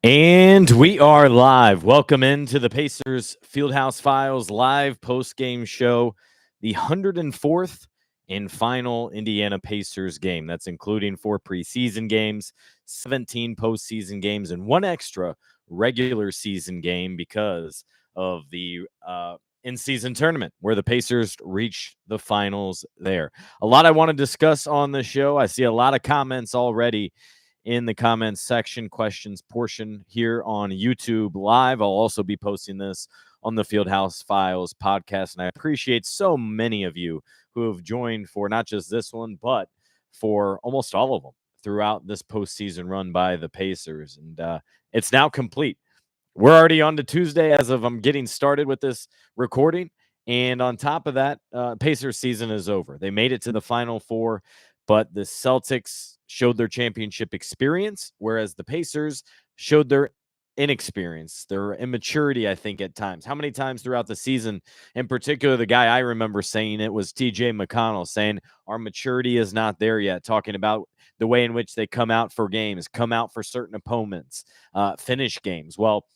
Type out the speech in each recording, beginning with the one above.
And we are live. Welcome into the Pacers Fieldhouse Files live post-game show, the 104th and final Indiana Pacers game. That's including 4 preseason games, 17 postseason games, and 1 extra regular season game because of the in-season tournament where the Pacers reached the finals there. A lot I want to discuss on the show. I see a lot of comments already in the comments section, questions portion here on YouTube Live. I'll also be posting this on the Fieldhouse Files podcast, and I appreciate so many of you who have joined for not just this one, but for almost all of them throughout this postseason run by the Pacers. And it's now complete. We're already on to Tuesday as of I'm getting started with this recording. And on top of that, Pacers season is over. They made it to the Final Four, but the Celtics showed their championship experience, whereas the Pacers showed their inexperience, their immaturity, I think, at times. How many times throughout the season, in particular, the guy I remember saying it was TJ McConnell saying our maturity is not there yet, talking about the way in which they come out for games, come out for certain opponents, finish games. Well,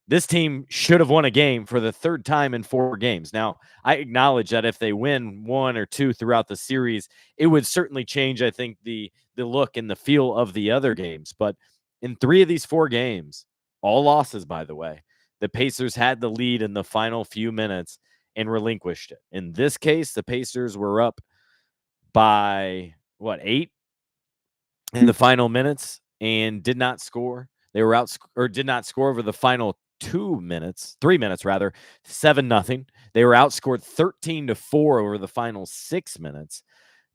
this team should have won a game for the 3rd time in 4 games. Now, I acknowledge that if they win 1 or 2 throughout the series, it would certainly change, I think, the look and the feel of the other games. But in 3 of these 4 games, all losses, by the way, the Pacers had the lead in the final few minutes and relinquished it. In this case, the Pacers were up by, 8 in the final minutes and did not score. They were out or did not score over the final 3 minutes rather, 7-0. They were outscored 13-4 over the final 6 minutes.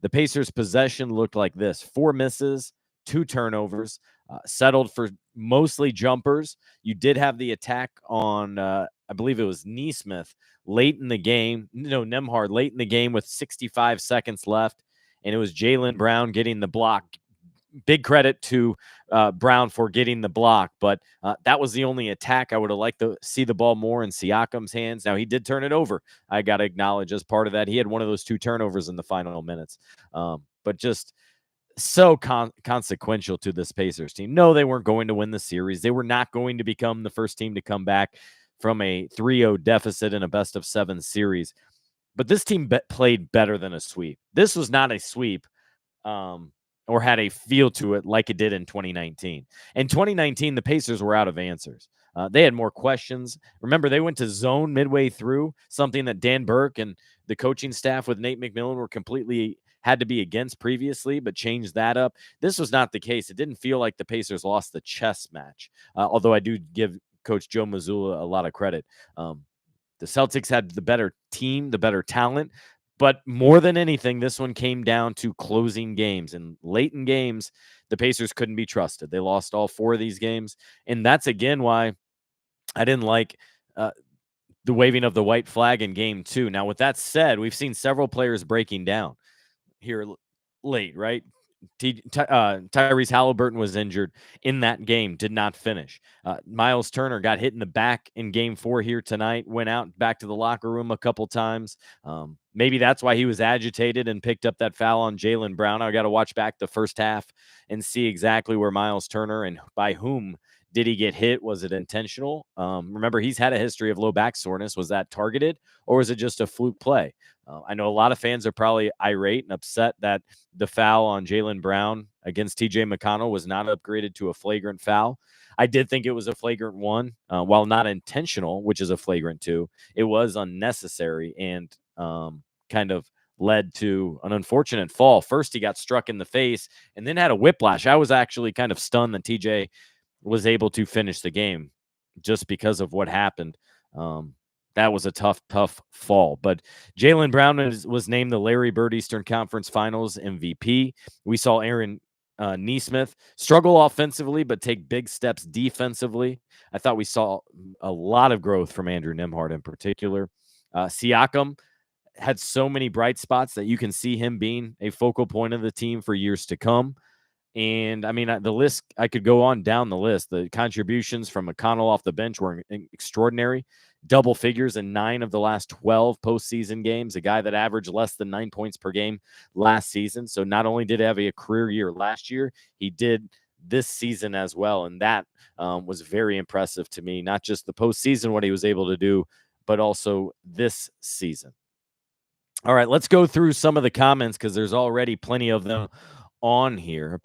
The Pacers' possession looked like this: 4 misses, 2 turnovers, settled for mostly jumpers. You did have the attack on, I believe it was Nesmith late in the game. No, Nembhard late in the game with 65 seconds left. And it was Jaylen Brown getting the block. Big credit to Brown for getting the block, but that was the only attack. I would have liked to see the ball more in Siakam's hands. Now, he did turn it over. I got to acknowledge as part of that, he had one of those 2 turnovers in the final minutes, but just so consequential to this Pacers team. No, they weren't going to win the series. They were not going to become the first team to come back from a 3-0 deficit in a best-of-7 series, but this team played better than a sweep. This was not a sweep. Or had a feel to it like it did in 2019. In 2019, the Pacers were out of answers. They had more questions. Remember, they went to zone midway through, something that Dan Burke and the coaching staff with Nate McMillan were completely had to be against previously, but changed that up. This was not the case. It didn't feel like the Pacers lost the chess match, although I do give Coach Joe Mazzulla a lot of credit. The Celtics had the better team, the better talent, but more than anything, this one came down to closing games. And late in games, the Pacers couldn't be trusted. They lost all 4 of these games. And that's, again, why I didn't like the waving of the white flag in game 2. Now, with that said, we've seen several players breaking down here late, right? Tyrese Halliburton was injured in that game, did not finish. Miles Turner got hit in the back in game 4 here tonight, went out back to the locker room a couple times. Maybe that's why he was agitated and picked up that foul on Jaylen Brown. I got to watch back the first half and see exactly where Miles Turner and by whom did he get hit. Was it intentional? Remember, he's had a history of low back soreness. Was that targeted or was it just a fluke play? I know a lot of fans are probably irate and upset that the foul on Jaylen Brown against TJ McConnell was not upgraded to a flagrant foul. I did think it was a flagrant 1, while not intentional, which is a flagrant 2. It was unnecessary and kind of led to an unfortunate fall. First, he got struck in the face and then had a whiplash. I was actually kind of stunned that TJ was able to finish the game just because of what happened. That was a tough fall. But Jaylen Brown was named the Larry Bird Eastern Conference Finals MVP. We saw Aaron Nesmith struggle offensively, but take big steps defensively. I thought we saw a lot of growth from Andrew Nembhard in particular. Siakam had so many bright spots that you can see him being a focal point of the team for years to come. And I mean, the list, I could go on down the list. The contributions from McConnell off the bench were extraordinary. Double figures in 9 of the last 12 postseason games, a guy that averaged less than 9 points per game last season. So not only did he have a career year last year, he did this season as well. And that was very impressive to me, not just the postseason, what he was able to do, but also this season. All right, let's go through some of the comments because there's already plenty of them on here.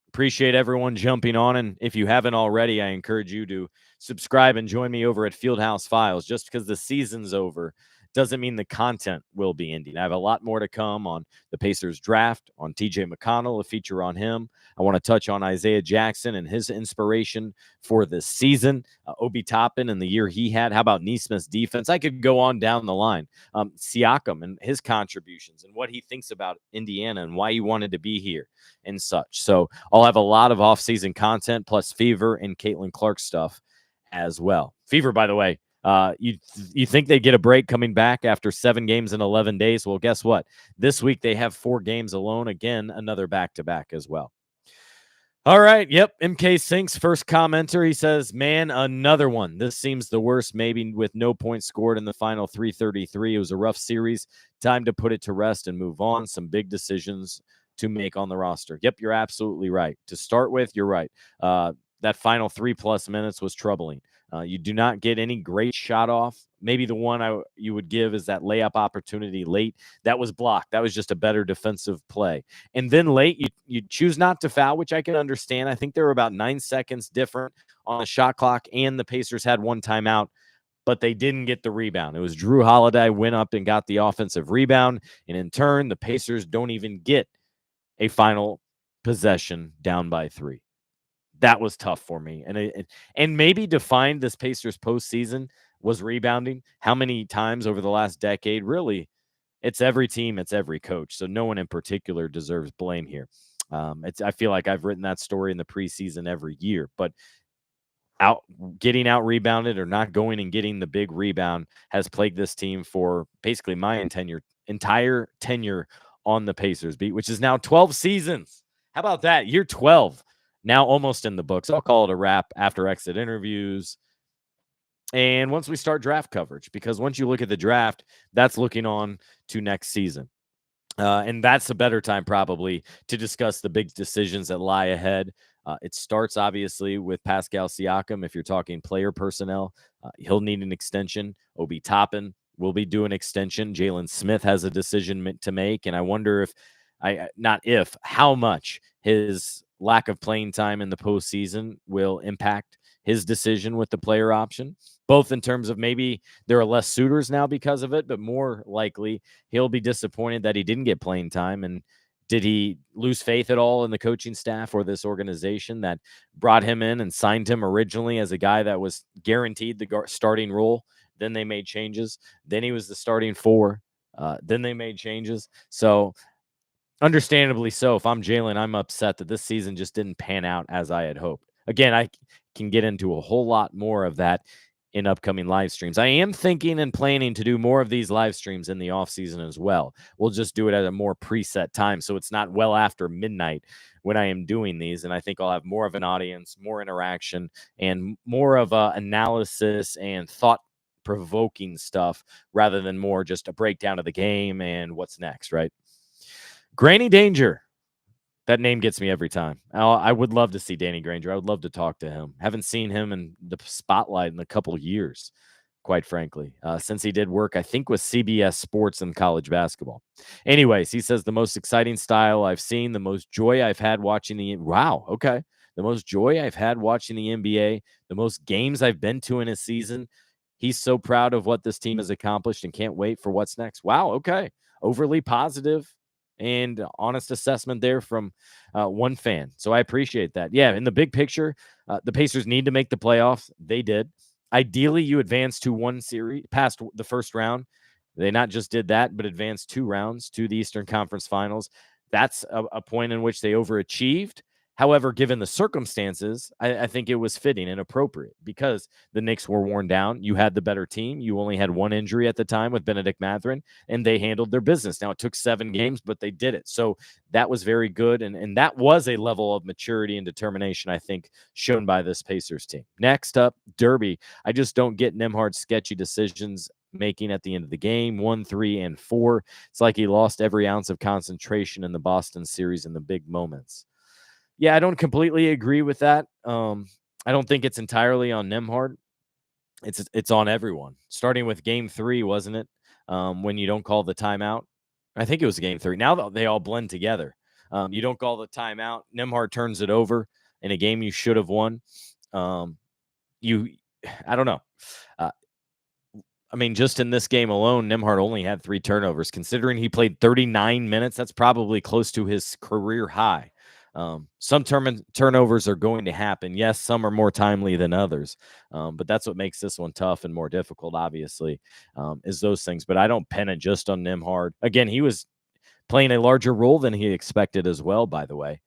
Appreciate everyone jumping on. And if you haven't already, I encourage you to subscribe and join me over at Fieldhouse Files. Just because the season's over doesn't mean the content will be ending. I have a lot more to come on the Pacers draft, on TJ McConnell, a feature on him. I want to touch on Isaiah Jackson and his inspiration for this season. Obi Toppin and the year he had. How about Neesmith's defense? I could go on down the line. Siakam and his contributions and what he thinks about Indiana and why he wanted to be here and such. So I'll have a lot of off-season content plus Fever and Caitlin Clark stuff as well. Fever, by the way, you think they get a break coming back after 7 games in 11 days? Well, guess what? This week they have 4 games alone. Again, another back-to-back as well. All right. Yep. MK Sinks, first commenter. He says, man, another one. This seems the worst, maybe with no points scored in the final 333. It was a rough series. Time to put it to rest and move on. Some big decisions to make on the roster. Yep, you're absolutely right. To start with, you're right. That final 3+ minutes was troubling. You do not get any great shot off. Maybe the one you would give is that layup opportunity late. That was blocked. That was just a better defensive play. And then late, you choose not to foul, which I can understand. I think there were about 9 seconds different on the shot clock, and the Pacers had 1 timeout, but they didn't get the rebound. It was Drew Holiday went up and got the offensive rebound, and in turn, the Pacers don't even get a final possession down by 3. That was tough for me. And maybe defined this Pacers postseason was rebounding. How many times over the last decade? Really, it's every team, it's every coach. So no one in particular deserves blame here. I feel like I've written that story in the preseason every year, but getting out rebounded or not going and getting the big rebound has plagued this team for basically my entire tenure on the Pacers beat, which is now 12 seasons. How about that? Year 12. Now almost in the books. I'll call it a wrap after exit interviews. And once we start draft coverage, because once you look at the draft, that's looking on to next season. And that's a better time probably to discuss the big decisions that lie ahead. It starts obviously with Pascal Siakam. If you're talking player personnel, he'll need an extension. Obi Toppin will be due an extension. Jalen Smith has a decision to make. And I wonder how much his lack of playing time in the postseason will impact his decision with the player option, both in terms of maybe there are less suitors now because of it, but more likely he'll be disappointed that he didn't get playing time. And did he lose faith at all in the coaching staff or this organization that brought him in and signed him originally as a guy that was guaranteed the starting role? Then they made changes. Then he was the starting 4. Then they made changes. So understandably so, if I'm Jalen, I'm upset that this season just didn't pan out as I had hoped. Again, I can get into a whole lot more of that in upcoming live streams. I am thinking and planning to do more of these live streams in the offseason as well. We'll just do it at a more preset time, so it's not well after midnight when I am doing these, and I think I'll have more of an audience, more interaction, and more of a analysis and thought-provoking stuff rather than more just a breakdown of the game and what's next, right? Granny Danger. That name gets me every time. I would love to see Danny Granger. I would love to talk to him. Haven't seen him in the spotlight in a couple of years, quite frankly, since he did work, I think, with CBS Sports and college basketball. Anyways, he says the most exciting style I've seen, the most joy I've had watching the most joy I've had watching the NBA, the most games I've been to in a season. He's so proud of what this team has accomplished and can't wait for what's next. Wow, okay. Overly positive and honest assessment there from one fan. So I appreciate that. Yeah, in the big picture, the Pacers need to make the playoffs. They did. Ideally, you advance to one series past the first round. They not just did that, but advanced 2 rounds to the Eastern Conference Finals. That's a point in which they overachieved. However, given the circumstances, I think it was fitting and appropriate because the Knicks were worn down. You had the better team. You only had 1 injury at the time with Benedict Mathurin, and they handled their business. Now, it took 7 games, but they did it. So that was very good, and that was a level of maturity and determination, I think, shown by this Pacers team. Next up, Derby. I just don't get Nembhard's sketchy decisions making at the end of the game, 1, 3, and 4. It's like he lost every ounce of concentration in the Boston series in the big moments. Yeah, I don't completely agree with that. I don't think it's entirely on Nembhard. It's on everyone. Starting with game 3, wasn't it? When you don't call the timeout. I think it was game 3. Now they all blend together. You don't call the timeout. Nembhard turns it over in a game you should have won. Um, you, I don't know. Uh, I mean, just in this game alone, Nembhard only had 3 turnovers. Considering he played 39 minutes, that's probably close to his career high. Some turnovers are going to happen. Yes, some are more timely than others, but that's what makes this one tough and more difficult, obviously, is those things. But I don't pin it just on Nembhard. Again, he was playing a larger role than he expected as well, by the way.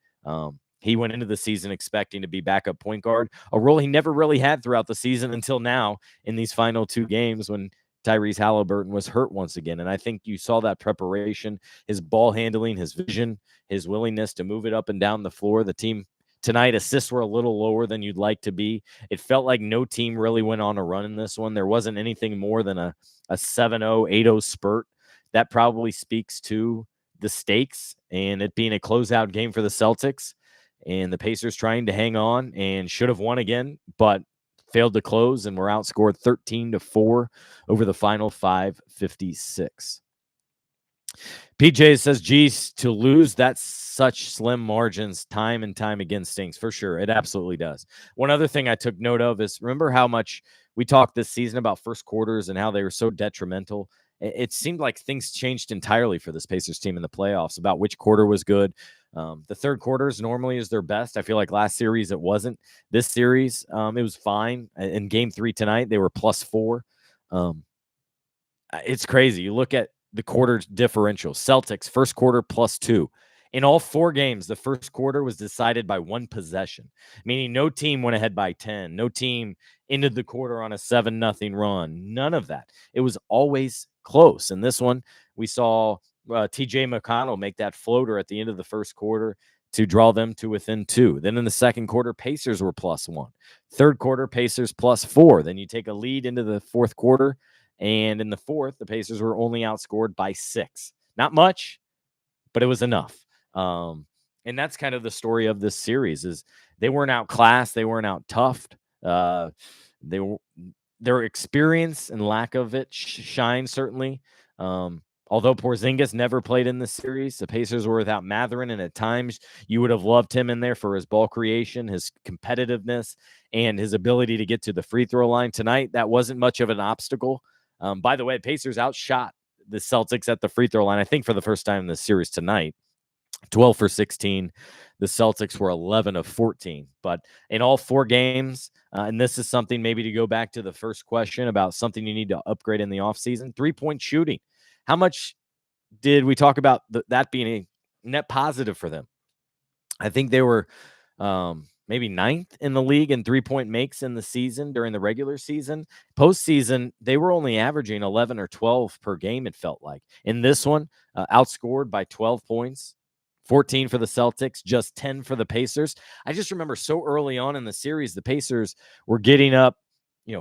He went into the season expecting to be backup point guard, a role he never really had throughout the season until now in these final 2 games when Tyrese Halliburton was hurt once again. And I think you saw that preparation, his ball handling, his vision, his willingness to move it up and down the floor. The team tonight, assists were a little lower than you'd like to be. It felt like no team really went on a run in this one. There wasn't anything more than a 7-0, 8-0 spurt. That probably speaks to the stakes and it being a closeout game for the Celtics, and the Pacers trying to hang on and should have won again, but failed to close and were outscored 13-4 over the final 5:56. PJ says, geez, to lose that such slim margins time and time again stings. For sure. It absolutely does. One other thing I took note of is, remember how much we talked this season about first quarters and how they were so detrimental? It seemed like things changed entirely for this Pacers team in the playoffs about which quarter was good. The third quarters normally is their best. I feel like last series it wasn't. This series, it was fine. In game 3 tonight, they were +4. It's crazy. You look at the quarter differential. Celtics, first quarter +2. In all 4 games, the first quarter was decided by 1 possession, meaning no team went ahead by 10. No team ended the quarter on a 7-0 run. None of that. It was always close. In this one, we saw TJ McConnell make that floater at the end of the first quarter to draw them to within 2. Then in the second quarter, Pacers were +1. Third quarter, Pacers +4. Then you take a lead into the fourth quarter. And in the fourth, the Pacers were only outscored by 6. Not much, but it was enough. And that's kind of the story of this series is they weren't outclassed. They weren't out toughed. Their experience and lack of it shine, certainly. Although Porzingis never played in this series, the Pacers were without Mathurin, and at times you would have loved him in there for his ball creation, his competitiveness, and his ability to get to the free throw line. Tonight, that wasn't much of an obstacle. By the way, Pacers outshot the Celtics at the free throw line, I think for the first time in this series tonight. 12 for 16. The Celtics were 11 of 14. But in all 4 games, and this is something maybe to go back to the first question about something you need to upgrade in the offseason, 3-point shooting. How much did we talk about that being a net positive for them? I think they were maybe 9th in the league in 3-point makes in the season during the regular season. Postseason, they were only averaging 11 or 12 per game, it felt like. In this one, outscored by 12 points. 14 for the Celtics, just 10 for the Pacers. I just remember so early on in the series, the Pacers were getting up,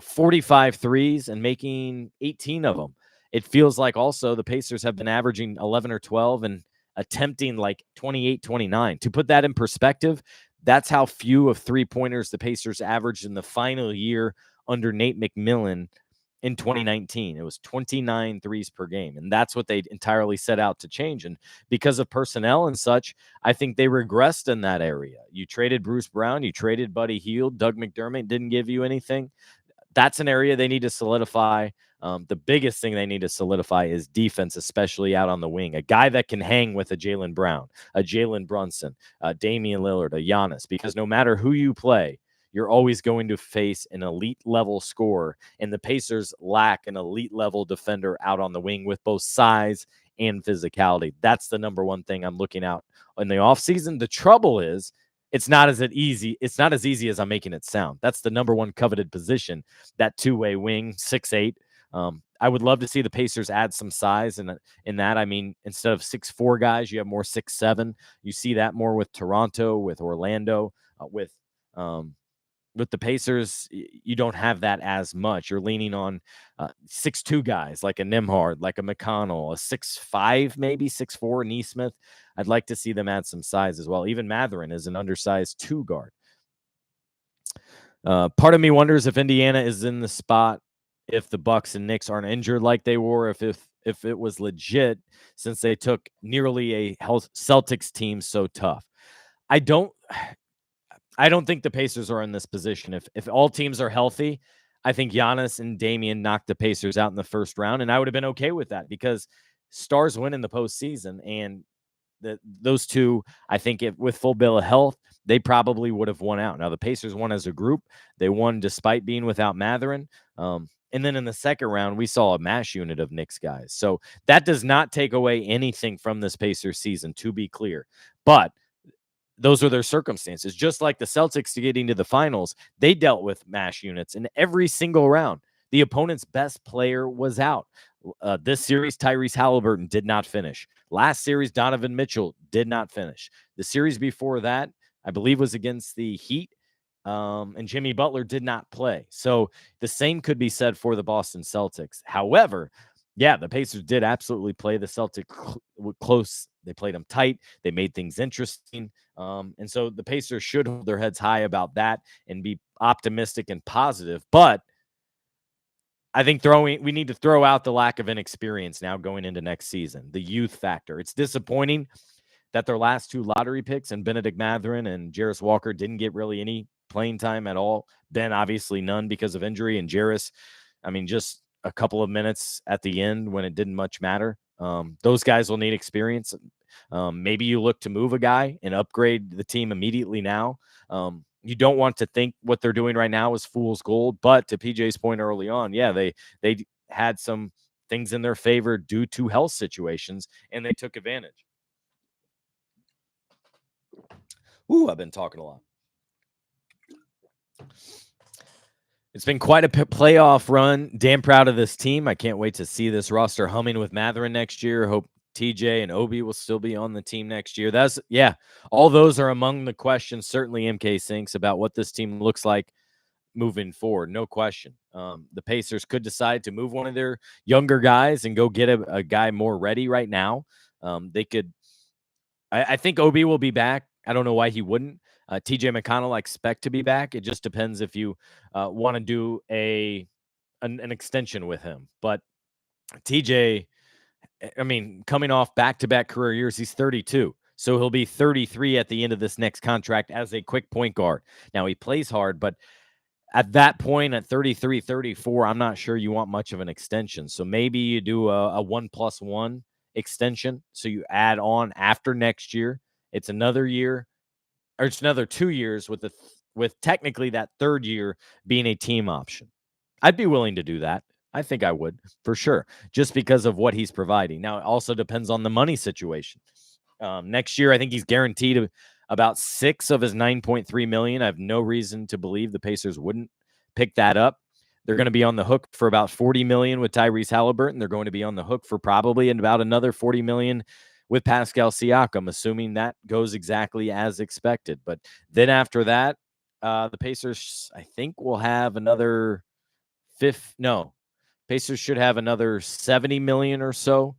45 threes and making 18 of them. It feels like also the Pacers have been averaging 11 or 12 and attempting like 28, 29. To put that in perspective, that's how few of 3-pointers the Pacers averaged in the final year under Nate McMillan in 2019. It was 29 threes per game, and that's what they entirely set out to change. And because of personnel and such, I think they regressed in that area. You traded Bruce Brown, you traded Buddy Hield, Doug McDermott didn't give you anything. That's an area they need to solidify. The biggest thing they need to solidify is defense, especially out on the wing. A guy that can hang with a Jaylen Brown, a Jalen Brunson, Damian Lillard, a Giannis, because no matter who you play, you're always going to face an elite level scorer, and the Pacers lack an elite level defender out on the wing with both size and physicality. That's the number one thing I'm looking out in the offseason. The trouble is it's not as easy as I'm making it sound. That's the number one coveted position, that two-way wing, 6'8". I would love to see the Pacers add some size in that. I mean, instead of 6'4" guys, you have more 6'7". You see that more with Toronto, with Orlando, with the Pacers, you don't have that as much. You're leaning on 6'2" guys like a Nembhard, like a McConnell, a 6'5", maybe 6'4" Nesmith. I'd like to see them add some size as well. Even Mathurin is an undersized 2 guard. Part of me wonders if Indiana is in the spot if the Bucks and Knicks aren't injured like they were, if it was legit, since they took nearly a Celtics team so tough. I don't think the Pacers are in this position. If all teams are healthy, I think Giannis and Damian knocked the Pacers out in the first round, and I would have been okay with that because stars win in the postseason, and those two, I think, with full bill of health, they probably would have won out. Now, the Pacers won as a group. They won despite being without Mathurin. And then in the second round, we saw a mash unit of Knicks guys. So that does not take away anything from this Pacers season, to be clear. But those are their circumstances. Just like the Celtics to getting to the finals, they dealt with mash units in every single round. The opponent's best player was out. This series, Tyrese Halliburton did not finish. Last series, Donovan Mitchell did not finish. The series before that, I believe, was against the Heat, and Jimmy Butler did not play. So the same could be said for the Boston Celtics. However, yeah, the Pacers did absolutely play the Celtics close. They played them tight. They made things interesting. And so the Pacers should hold their heads high about that and be optimistic and positive. But I think we need to throw out the lack of inexperience now going into next season, the youth factor. It's disappointing that their last 2 lottery picks, and Benedict Mathurin and Jarris Walker, didn't get really any playing time at all. Ben, obviously none because of injury, and Jarris, I mean, just a couple of minutes at the end when it didn't much matter. Those guys will need experience. Maybe you look to move a guy and upgrade the team immediately now. You don't want to think what they're doing right now is fool's gold, but to PJ's point early on, yeah, they had some things in their favor due to health situations, and they took advantage. Ooh, I've been talking a lot. It's been quite a playoff run. Damn proud of this team. I can't wait to see this roster humming with Mathurin next year. Hope TJ and Obi will still be on the team next year. All those are among the questions certainly MK thinks about what this team looks like moving forward. No question. The Pacers could decide to move one of their younger guys and go get a guy more ready right now. They could. I think Obi will be back. I don't know why he wouldn't. TJ McConnell, I expect to be back. It just depends if you want to do an extension with him. But TJ, I mean, coming off back-to-back career years, he's 32. So he'll be 33 at the end of this next contract as a quick point guard. Now, he plays hard, but at that point, at 33, 34, I'm not sure you want much of an extension. So maybe you do a 1+1 extension. So you add on after next year. It's another year, or it's another 2 years with technically that third year being a team option. I'd be willing to do that. I think I would, for sure, just because of what he's providing. Now, it also depends on the money situation. Next year, I think he's guaranteed about 6 of his $9.3 million. I have no reason to believe the Pacers wouldn't pick that up. They're going to be on the hook for about $40 million with Tyrese Halliburton. They're going to be on the hook for probably about another $40 million with Pascal Siakam, assuming that goes exactly as expected. But then after that, the Pacers, I think, will have another Pacers should have another $70 million or so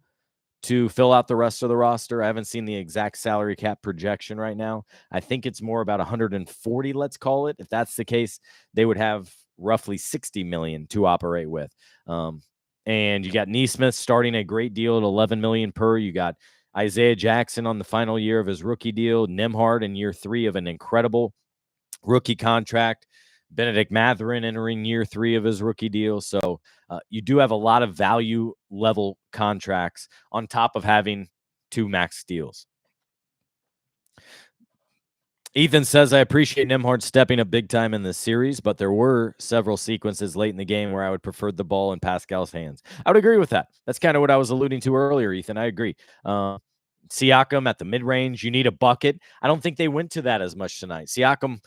to fill out the rest of the roster. I haven't seen the exact salary cap projection right now. I think it's more about 140, let's call it. If that's the case, they would have roughly 60 million to operate with. And you got Nesmith starting a great deal at 11 million per. You got Isaiah Jackson on the final year of his rookie deal, Nembhard in year 3 of an incredible rookie contract, Benedict Mathurin entering year 3 of his rookie deal. So you do have a lot of value level contracts on top of having 2 max deals. Ethan says, I appreciate Nembhard stepping up big time in this series, but there were several sequences late in the game where I would prefer the ball in Pascal's hands. I would agree with that. That's kind of what I was alluding to earlier, Ethan. I agree. Siakam at the mid-range, you need a bucket. I don't think they went to that as much tonight. Siakam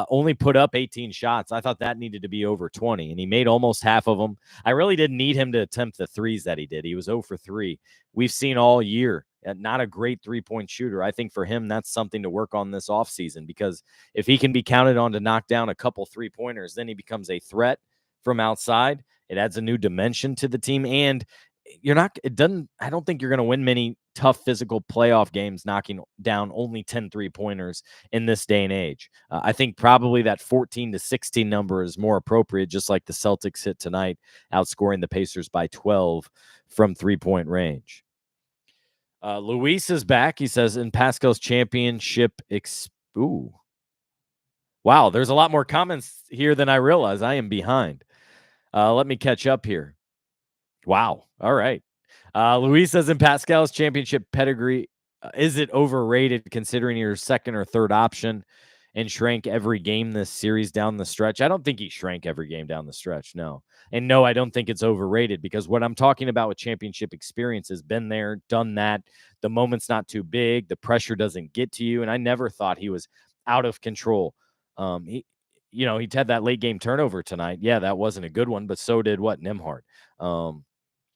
only put up 18 shots. I thought that needed to be over 20, and he made almost half of them. I really didn't need him to attempt the threes that he did. He was 0 for 3. We've seen all year, not a great three-point shooter. I think for him, that's something to work on this offseason, because if he can be counted on to knock down a couple three-pointers, then he becomes a threat from outside. It adds a new dimension to the team, and I don't think you're going to win many tough physical playoff games knocking down only 10 3-pointers in this day and age. I think probably that 14-16 number is more appropriate, just like the Celtics hit tonight, outscoring the Pacers by 12 from 3-point range. Luis is back. He says, in Pascal's championship. Ooh. Wow, there's a lot more comments here than I realize. I am behind. Let me catch up here. Wow. All right. Luis says, in Pascal's championship pedigree, is it overrated considering your second or third option and shrank every game this series down the stretch? I don't think he shrank every game down the stretch. No. And no, I don't think it's overrated, because what I'm talking about with championship experience has been there, done that. The moment's not too big. The pressure doesn't get to you. And I never thought he was out of control. He had that late game turnover tonight. Yeah, that wasn't a good one, but so did Nembhard.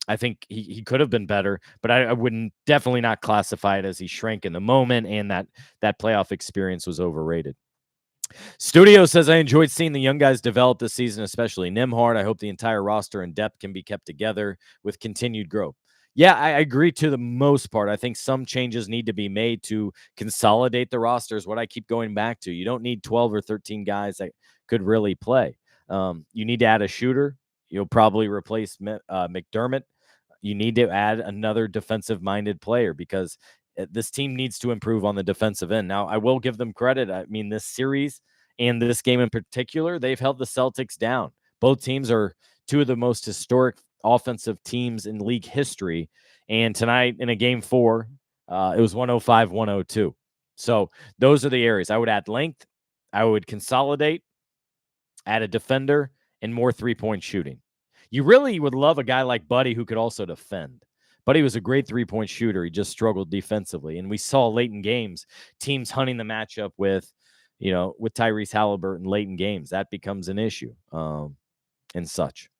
I think he could have been better, but I wouldn't definitely not classify it as he shrank in the moment, and that playoff experience was overrated. Studio says, I enjoyed seeing the young guys develop this season, especially Nembhard. I hope the entire roster and depth can be kept together with continued growth. Yeah, I agree to the most part. I think some changes need to be made to consolidate the roster is what I keep going back to. You don't need 12 or 13 guys that could really play. You need to add a shooter. You'll probably replace McDermott. You need to add another defensive-minded player, because this team needs to improve on the defensive end. Now, I will give them credit. I mean, this series and this game in particular, they've held the Celtics down. Both teams are two of the most historic offensive teams in league history. And tonight in a game 4, it was 105-102. So those are the areas. I would add length. I would consolidate, add a defender, and more three-point shooting. You really would love a guy like Buddy who could also defend. Buddy was a great three-point shooter. He just struggled defensively. And we saw late in games, teams hunting the matchup with Tyrese Halliburton late in games. That becomes an issue and such.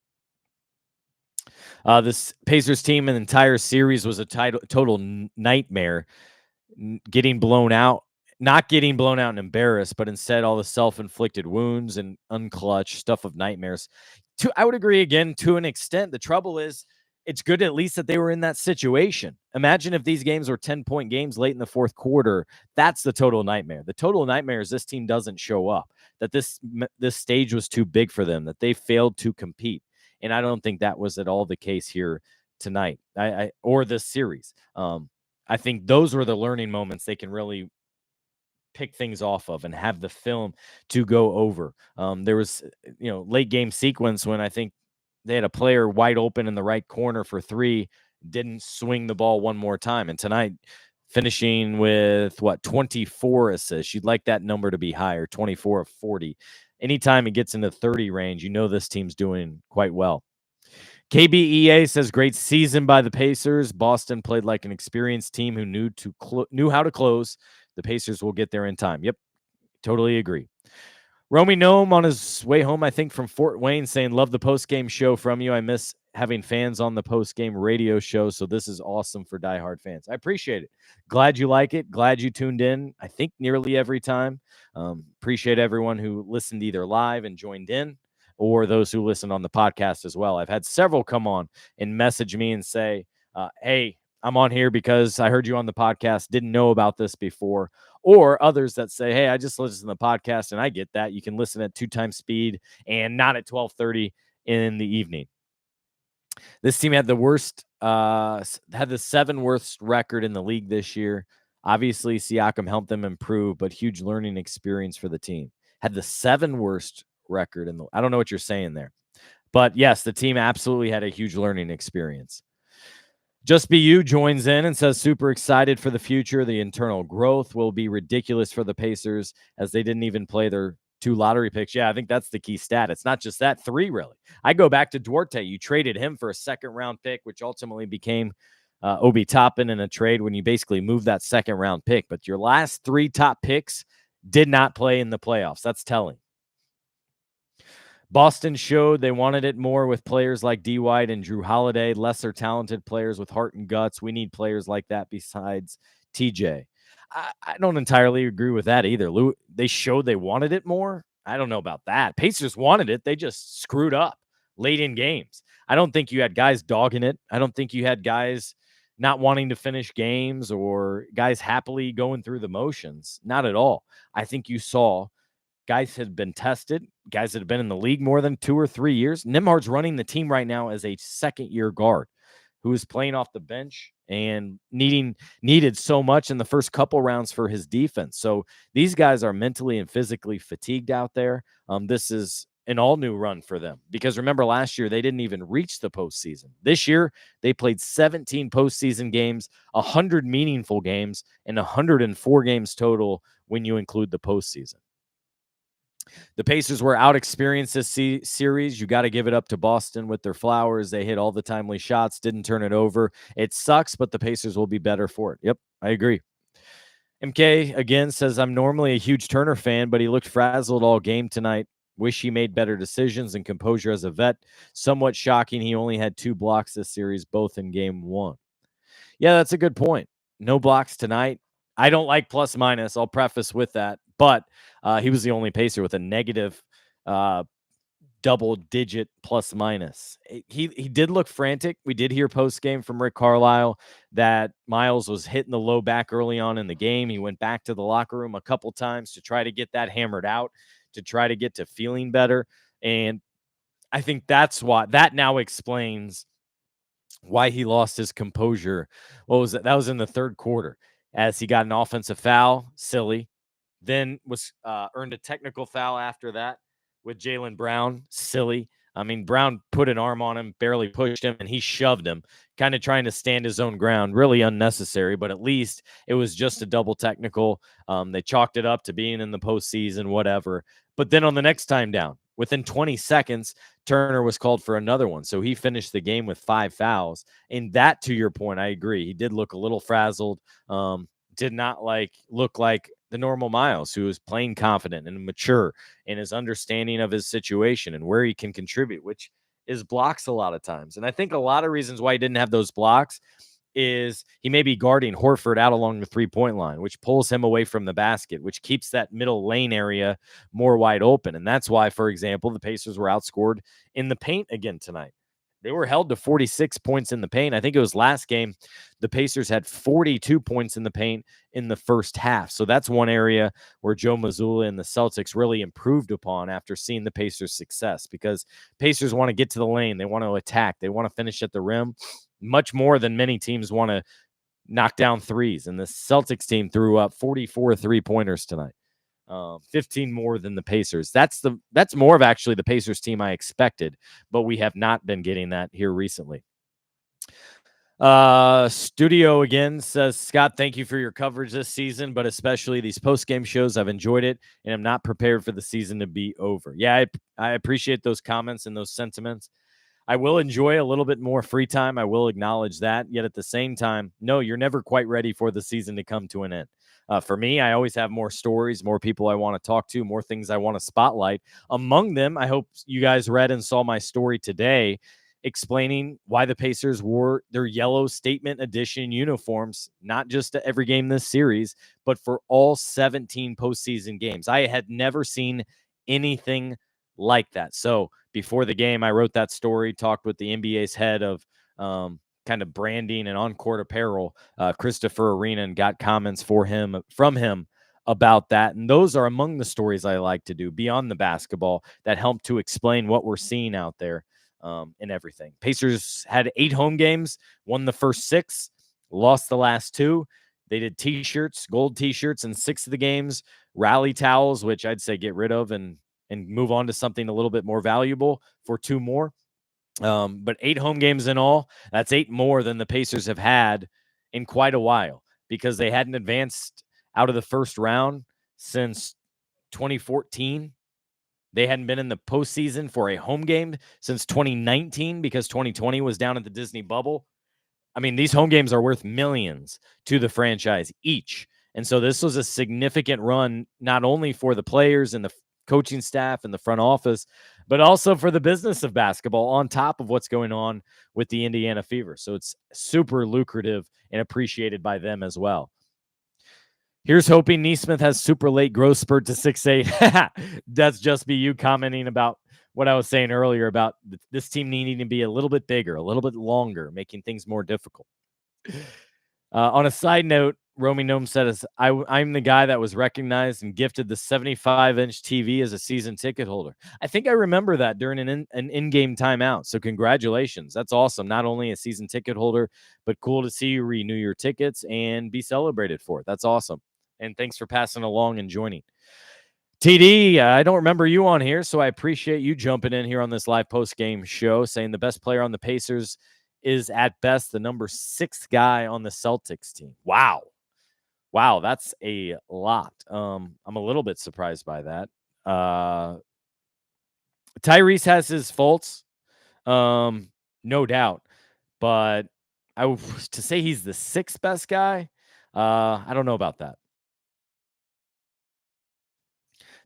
This Pacers team in the entire series was a total nightmare, getting blown out. Not getting blown out and embarrassed, but instead all the self-inflicted wounds and unclutched stuff of nightmares. I would agree again to an extent. The trouble is, it's good at least that they were in that situation. Imagine if these games were 10-point games late in the fourth quarter. That's the total nightmare. The total nightmare is this team doesn't show up, that this stage was too big for them, that they failed to compete. And I don't think that was at all the case here tonight or this series. I think those were the learning moments they can really pick things off of and have the film to go over. There was, late game sequence when I think they had a player wide open in the right corner for 3, didn't swing the ball one more time. And tonight, finishing with 24 assists. You'd like that number to be higher, 24 of 40. Anytime it gets into 30 range, this team's doing quite well. KBEA says, great season by the Pacers. Boston played like an experienced team who knew how to close. The Pacers will get there in time. Yep, totally agree. Romy Gnome on his way home, I think, from Fort Wayne, saying, love the post-game show from you. I miss having fans on the post-game radio show, so this is awesome for diehard fans. I appreciate it. Glad you like it. Glad you tuned in, I think, nearly every time. Appreciate everyone who listened either live and joined in, or those who listen on the podcast as well. I've had several come on and message me and say, hey, I'm on here because I heard you on the podcast, didn't know about this before. Or others that say, hey, I just listened to the podcast, and I get that. You can listen at 2 times speed and not at 12:30 in the evening. This team had the 7th worst record in the league this year. Obviously, Siakam helped them improve, but huge learning experience for the team. Had the 7th worst record in the. I don't know what you're saying there, but yes, the team absolutely had a huge learning experience. Just Be You joins in and says, super excited for the future. The internal growth will be ridiculous for the Pacers, as they didn't even play their 2 lottery picks. Yeah, I think that's the key stat. It's not just that, 3 really. I go back to Duarte. You traded him for a 2nd-round pick, which ultimately became Obi Toppin in a trade when you basically moved that 2nd-round pick. But your last 3 top picks did not play in the playoffs. That's telling. Boston showed they wanted it more with players like D. White and Drew Holiday, lesser talented players with heart and guts. We need players like that besides TJ. I don't entirely agree with that either. They showed they wanted it more. I don't know about that. Pacers wanted it. They just screwed up. late in games. I don't think you had guys dogging it. I don't think you had guys not wanting to finish games or guys happily going through the motions. Not at all. I think you saw guys had been tested, guys that have been in the league more than 2 or 3 years. Nembhard's running the team right now as a second-year guard who is playing off the bench and needed so much in the first couple rounds for his defense. So these guys are mentally and physically fatigued out there. This is an all-new run for them because remember last year they didn't even reach the postseason. This year they played 17 postseason games, 100 meaningful games, and 104 games total when you include the postseason. The Pacers were out-experienced this series. You got to give it up to Boston with their flowers. They hit all the timely shots, didn't turn it over. It sucks, but the Pacers will be better for it. Yep, I agree. MK, again, says, I'm normally a huge Turner fan, but he looked frazzled all game tonight. Wish he made better decisions and composure as a vet. Somewhat shocking he only had 2 blocks this series, both in game 1. Yeah, that's a good point. No blocks tonight. I don't like plus minus. I'll preface with that. But he was the only Pacer with a negative double-digit plus minus. He did look frantic. We did hear post-game from Rick Carlisle that Miles was hitting the low back early on in the game. He went back to the locker room a couple times to try to get that hammered out, to try to get to feeling better. And I think that's why that now explains why he lost his composure. What was it? That was in the third quarter as he got an offensive foul, silly. Then was earned a technical foul after that with Jaylen Brown, silly. I mean, Brown put an arm on him, barely pushed him, and he shoved him, kind of trying to stand his own ground. Really unnecessary, but at least it was just a double technical. They chalked it up to being in the postseason, whatever. But then on the next time down, within 20 seconds, Turner was called for another one. So he finished the game with 5 fouls. And that, to your point, I agree. He did look a little frazzled. Did not look like the normal Miles, who is playing confident and mature in his understanding of his situation and where he can contribute, which is blocks a lot of times. And I think a lot of reasons why he didn't have those blocks is he may be guarding Horford out along the 3-point line, which pulls him away from the basket, which keeps that middle lane area more wide open. And that's why, for example, the Pacers were outscored in the paint again tonight. They were held to 46 points in the paint. I think it was last game. The Pacers had 42 points in the paint in the first half. So that's one area where Joe Mazzulla and the Celtics really improved upon after seeing the Pacers' success, because Pacers want to get to the lane. They want to attack. They want to finish at the rim much more than many teams want to knock down threes. And the Celtics team threw up 44 3-pointers tonight. 15 more than the Pacers. That's more of actually the Pacers team I expected, but we have not been getting that here recently. Studio again says, Scott, thank you for your coverage this season, but especially these post-game shows. I've enjoyed it, and I'm not prepared for the season to be over. Yeah, I appreciate those comments and those sentiments. I will enjoy a little bit more free time. I will acknowledge that. Yet at the same time, no, you're never quite ready for the season to come to an end. For me, I always have more stories, more people I want to talk to, more things I want to spotlight. Among them, I hope you guys read and saw my story today explaining why the Pacers wore their yellow statement edition uniforms, not just to every game this series, but for all 17 postseason games. I had never seen anything like that. So before the game, I wrote that story, talked with the NBA's head of kind of branding and on-court apparel, Christopher Arena, and got comments from him about that. And those are among the stories I like to do beyond the basketball that help to explain what we're seeing out there and everything. Pacers had 8 home games, won the first 6, lost the last 2. They did t-shirts, gold t-shirts in 6 of the games, rally towels, which I'd say get rid of and move on to something a little bit more valuable for 2 more. But 8 home games in all, that's 8 more than the Pacers have had in quite a while, because they hadn't advanced out of the first round since 2014. They hadn't been in the postseason for a home game since 2019 because 2020 was down at the Disney bubble. I mean, these home games are worth millions to the franchise each. And so this was a significant run, not only for the players and the coaching staff and the front office, but also for the business of basketball on top of what's going on with the Indiana Fever. So it's super lucrative and appreciated by them as well. Here's hoping Neesmith has super late growth spurt to 6'8". That's just be you commenting about what I was saying earlier about this team needing to be a little bit bigger, a little bit longer, making things more difficult. On a side note, Romy Gnome said, I'm the guy that was recognized and gifted the 75-inch TV as a season ticket holder. I think I remember that during an in-game timeout. So congratulations. That's awesome. Not only a season ticket holder, but cool to see you renew your tickets and be celebrated for it. That's awesome. And thanks for passing along and joining. TD, I don't remember you on here, so I appreciate you jumping in here on this live post-game show, saying the best player on the Pacers is at best the number 6 guy on the Celtics team. Wow, that's a lot. I'm a little bit surprised by that. Tyrese has his faults, no doubt, but to say he's the 6th best guy, I don't know about that.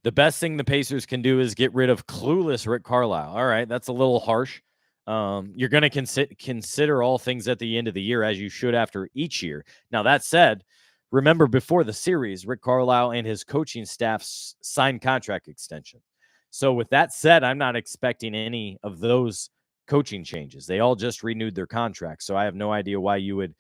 The best thing the Pacers can do is get rid of clueless Rick Carlisle. All right, that's a little harsh. You're going to consider all things at the end of the year, as you should after each year. Now, that said, remember before the series, Rick Carlisle and his coaching staff signed contract extension. So with that said, I'm not expecting any of those coaching changes. They all just renewed their contracts. So I have no idea why you would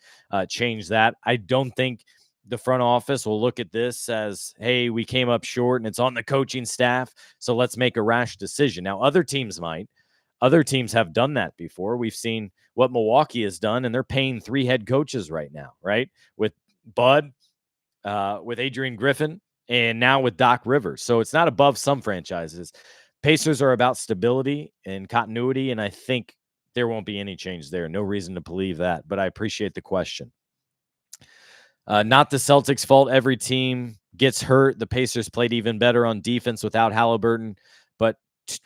change that. I don't think the front office will look at this as, hey, we came up short and it's on the coaching staff, so let's make a rash decision. Now, other teams might. Other teams have done that before. We've seen what Milwaukee has done, and they're paying 3 head coaches right now, right? With Bud, with Adrian Griffin, and now with Doc Rivers. So it's not above some franchises. Pacers are about stability and continuity, and I think there won't be any change there. No reason to believe that, but I appreciate the question. Not the Celtics' fault. Every team gets hurt. The Pacers played even better on defense without Halliburton, but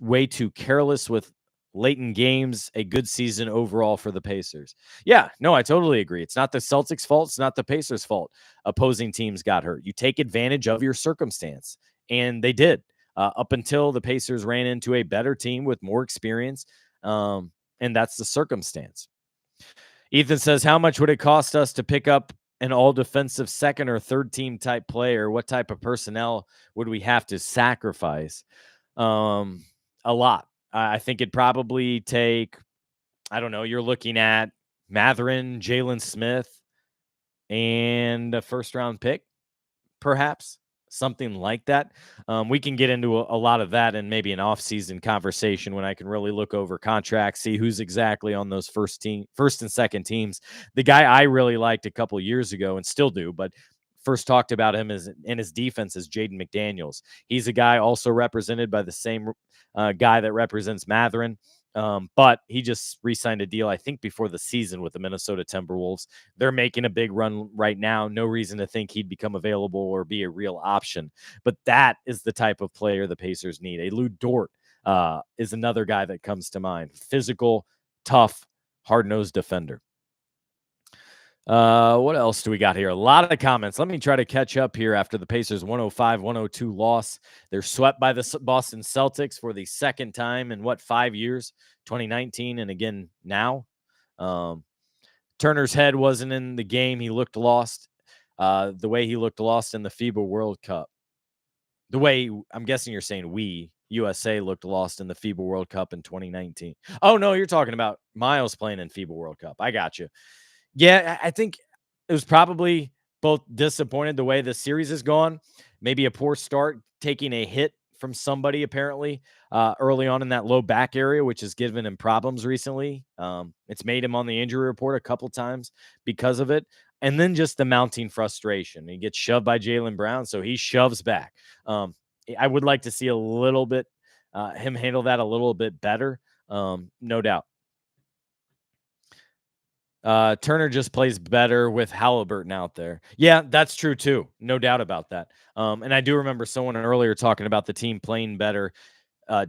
way too careless with late in games. A good season overall for the Pacers. Yeah, no, I totally agree. It's not the Celtics' fault. It's not the Pacers' fault. Opposing teams got hurt. You take advantage of your circumstance, and they did up until the Pacers ran into a better team with more experience, and that's the circumstance. Ethan says, how much would it cost us to pick up an all-defensive second or third team type player? What type of personnel would we have to sacrifice? A lot. I think it'd probably take, I don't know, you're looking at Mathurin, Jalen Smith, and a first-round pick, perhaps. Something like that. We can get into a lot of that in maybe an off-season conversation when I can really look over contracts, see who's exactly on those first and second teams. The guy I really liked a couple years ago and still do, but first talked about him in his defense is Jaden McDaniels. He's a guy also represented by the same guy that represents Mathurin. But he just re-signed a deal, I think, before the season with the Minnesota Timberwolves. They're making a big run right now. No reason to think he'd become available or be a real option. But that is the type of player the Pacers need. A Lou Dort is another guy that comes to mind. Physical, tough, hard-nosed defender. What else do we got here? A lot of comments. Let me try to catch up here after the Pacers 105-102 loss. They're swept by the Boston Celtics for the second time in 5 years, 2019 and again now. Turner's head wasn't in the game. He looked lost. The way he looked lost in the FIBA World Cup. The way, I'm guessing you're saying USA looked lost in the FIBA World Cup in 2019. Oh, no, you're talking about Miles playing in FIBA World Cup. I got you. Yeah, I think it was probably both disappointed the way the series has gone. Maybe a poor start, taking a hit from somebody apparently early on in that low back area, which has given him problems recently. It's made him on the injury report a couple times because of it. And then just the mounting frustration. He gets shoved by Jaylen Brown, so he shoves back. I would like to see a little bit him handle that a little bit better, no doubt. Turner just plays better with Halliburton out there. Yeah, that's true too. No doubt about that. And I do remember someone earlier talking about the team playing better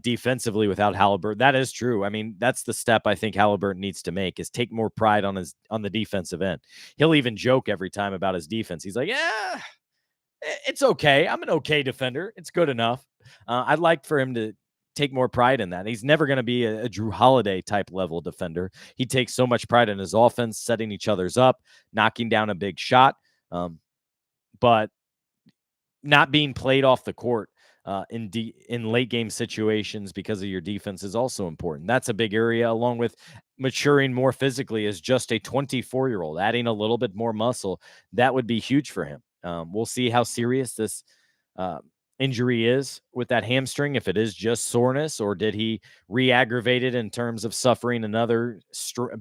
defensively without Halliburton. That is true. I mean, that's the step I think Halliburton needs to make, is take more pride on the defensive end. He'll even joke every time about his defense. He's like, yeah, it's okay. I'm an okay defender. It's good enough. I'd like for him to take more pride in that. He's never going to be a Drew Holiday type level defender. He takes so much pride in his offense, setting each other's up, knocking down a big shot, but not being played off the court in late game situations because of your defense is also important. That's a big area, along with maturing more physically as just a 24-year-old, adding a little bit more muscle. That would be huge for him. We'll see how serious this uh, injury is with that hamstring, if it is just soreness, or did he re-aggravate it in terms of suffering another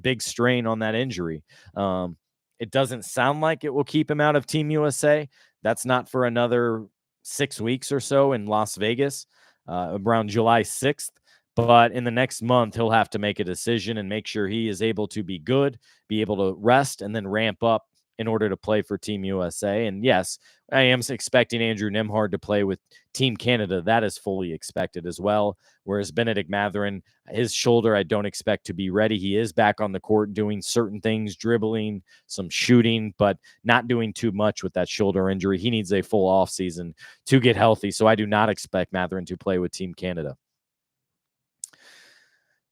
big strain on that injury. It doesn't sound like it will keep him out of Team USA. That's not for another 6 weeks or so in Las Vegas, around July 6th. But in the next month, he'll have to make a decision and make sure he is able to be good, be able to rest, and then ramp up in order to play for Team USA. And yes, I am expecting Andrew Nembhard to play with Team Canada. That is fully expected as well. Whereas Benedict Mathurin, his shoulder, I don't expect to be ready. He is back on the court doing certain things, dribbling, some shooting, but not doing too much with that shoulder injury. He needs a full offseason to get healthy. So I do not expect Mathurin to play with Team Canada.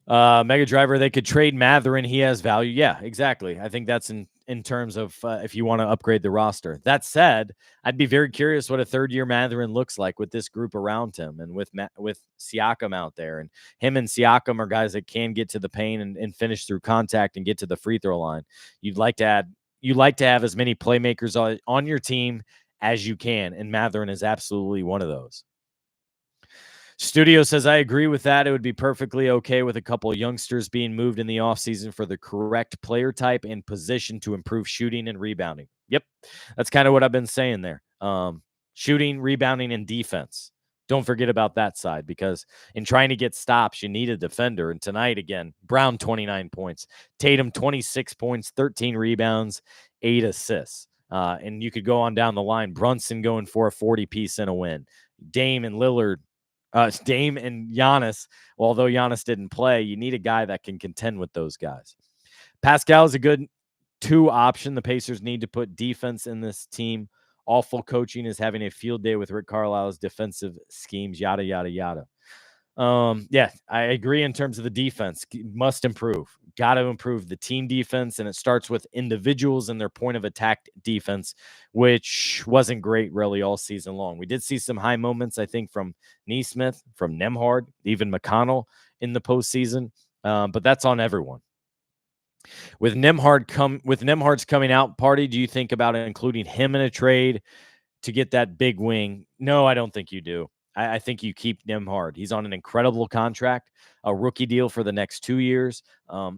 Mega Driver, they could trade Mathurin. He has value. Yeah, exactly. I think that's in terms of if you want to upgrade the roster. That said, I'd be very curious what a third-year Mathurin looks like with this group around him and with Siakam out there. And him and Siakam are guys that can get to the paint and finish through contact and get to the free throw line. You'd like to have as many playmakers on your team as you can, and Mathurin is absolutely one of those. Studio says, I agree with that. It would be perfectly okay with a couple of youngsters being moved in the offseason for the correct player type and position to improve shooting and rebounding. Yep, that's kind of what I've been saying there. Shooting, rebounding, and defense. Don't forget about that side, because in trying to get stops, you need a defender. And tonight, again, Brown 29 points, Tatum 26 points, 13 rebounds, 8 assists. And you could go on down the line. Brunson going for a 40-piece and a win. Dame and Giannis, although Giannis didn't play, you need a guy that can contend with those guys. Pascal is a good 2 option. The Pacers need to put defense in this team. Awful coaching is having a field day with Rick Carlisle's defensive schemes, yada, yada, yada. Yeah, I agree in terms of the defense. Must improve. Got to improve the team defense, and it starts with individuals and their point of attack defense, which wasn't great really all season long. We did see some high moments, I think, from Nesmith, from Nembhard, even McConnell in the postseason, but that's on everyone. With Nembhard's coming out party, do you think about including him in a trade to get that big wing? No, I don't think you do. I think you keep Nembhard. He's on an incredible contract, a rookie deal for the next 2 years.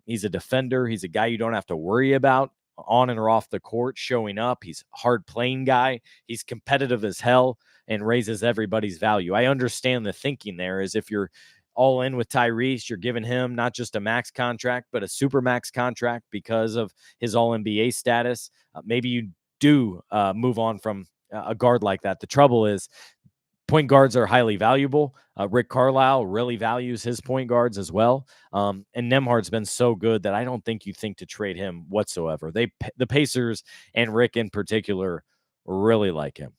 He's a defender. He's a guy you don't have to worry about on and or off the court showing up. He's a hard playing guy. He's competitive as hell and raises everybody's value. I understand the thinking there is if you're all in with Tyrese, you're giving him not just a max contract, but a super max contract because of his all NBA status. Maybe you do move on from a guard like that. The trouble is, point guards are highly valuable. Rick Carlisle really values his point guards as well. And Nembhard's been so good that I don't think you think to trade him whatsoever. The Pacers and Rick in particular really like him.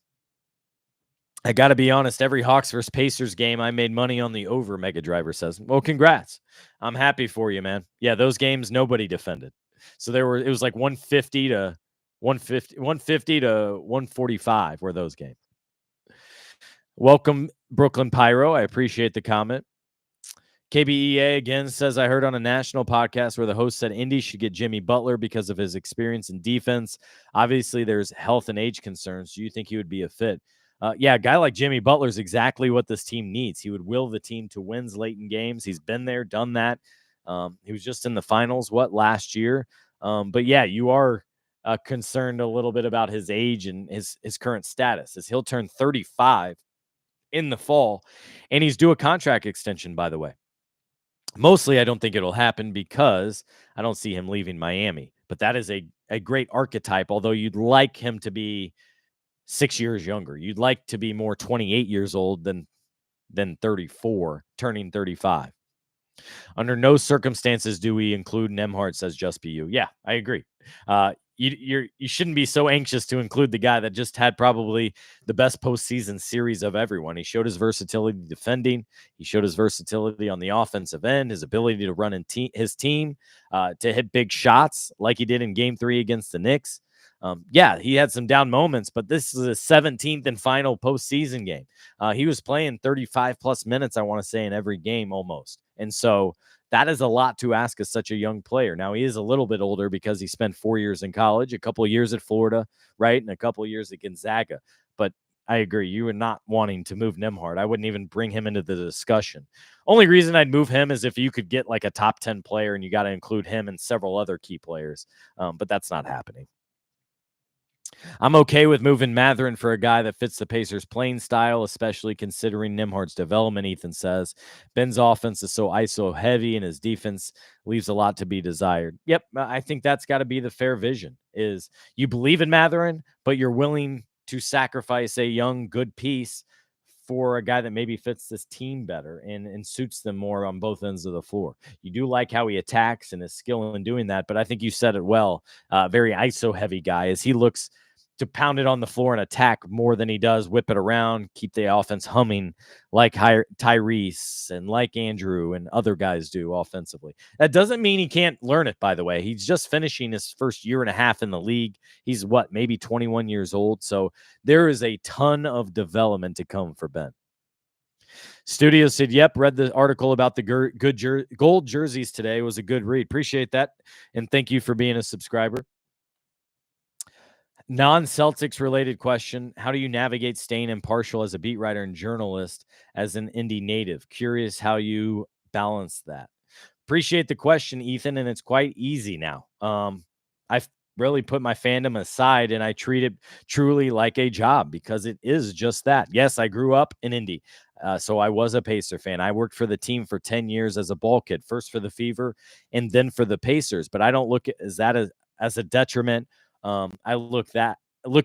I got to be honest, every Hawks versus Pacers game, I made money on the over, Mega Driver says. Well, congrats. I'm happy for you, man. Yeah, those games, nobody defended. So it was like 150 to 145 were those games. Welcome, Brooklyn Pyro. I appreciate the comment. KBEA again says, I heard on a national podcast where the host said Indy should get Jimmy Butler because of his experience in defense. Obviously, there's health and age concerns. Do you think he would be a fit? Yeah, a guy like Jimmy Butler is exactly what this team needs. He would will the team to wins late in games. He's been there, done that. He was just in the finals, last year? But yeah, you are concerned a little bit about his age and his current status, as he'll turn 35 in the fall, and he's due a contract extension, by the way. Mostly, I don't think it'll happen because I don't see him leaving Miami. But that is a great archetype, although you'd like him to be 6 years younger. You'd like to be more 28 years old than 34, turning 35. Under no circumstances do we include Nembhard, says Just Be You. Yeah, I agree. You shouldn't be so anxious to include the guy that just had probably the best postseason series of everyone. He showed his versatility defending. He showed his versatility on the offensive end, his ability to run his team, to hit big shots like he did in Game 3 against the Knicks. Yeah, he had some down moments, but this is a 17th and final postseason game. He was playing 35 plus minutes, I want to say, in every game almost. And so that is a lot to ask of such a young player. Now, he is a little bit older because he spent 4 years in college, a couple of years at Florida, right? And a couple of years at Gonzaga. But I agree. You are not wanting to move Nembhard. I wouldn't even bring him into the discussion. Only reason I'd move him is if you could get like a top 10 player and you got to include him and several other key players. But that's not happening. I'm okay with moving Matherin for a guy that fits the Pacers' playing style, especially considering Nembhard's development, Ethan says. Ben's offense is so ISO heavy and his defense leaves a lot to be desired. Yep, I think that's got to be the fair vision, is you believe in Matherin, but you're willing to sacrifice a young, good piece for a guy that maybe fits this team better and suits them more on both ends of the floor. You do like how he attacks and his skill in doing that, but I think you said it well. Very ISO heavy guy as he looks to pound it on the floor and attack more than he does whip it around, keep the offense humming like Tyrese and like Andrew and other guys do offensively. That doesn't mean he can't learn it, by the way. He's just finishing his first year and a half in the league. He's maybe 21 years old. So there is a ton of development to come for Ben. Studio said, yep, read the article about the gold jerseys today. It was a good read. Appreciate that. And thank you for being a subscriber. Non-Celtics related question. How do you navigate staying impartial as a beat writer and journalist as an Indy native? Curious how you balance that. Appreciate the question, Ethan, and it's quite easy now. I've really put my fandom aside and I treat it truly like a job because it is just that. Yes, I grew up in Indy, so I was a Pacer fan. I worked for the team for 10 years as a ball kid, first for the Fever and then for the Pacers, but I don't look at that as a detriment. I look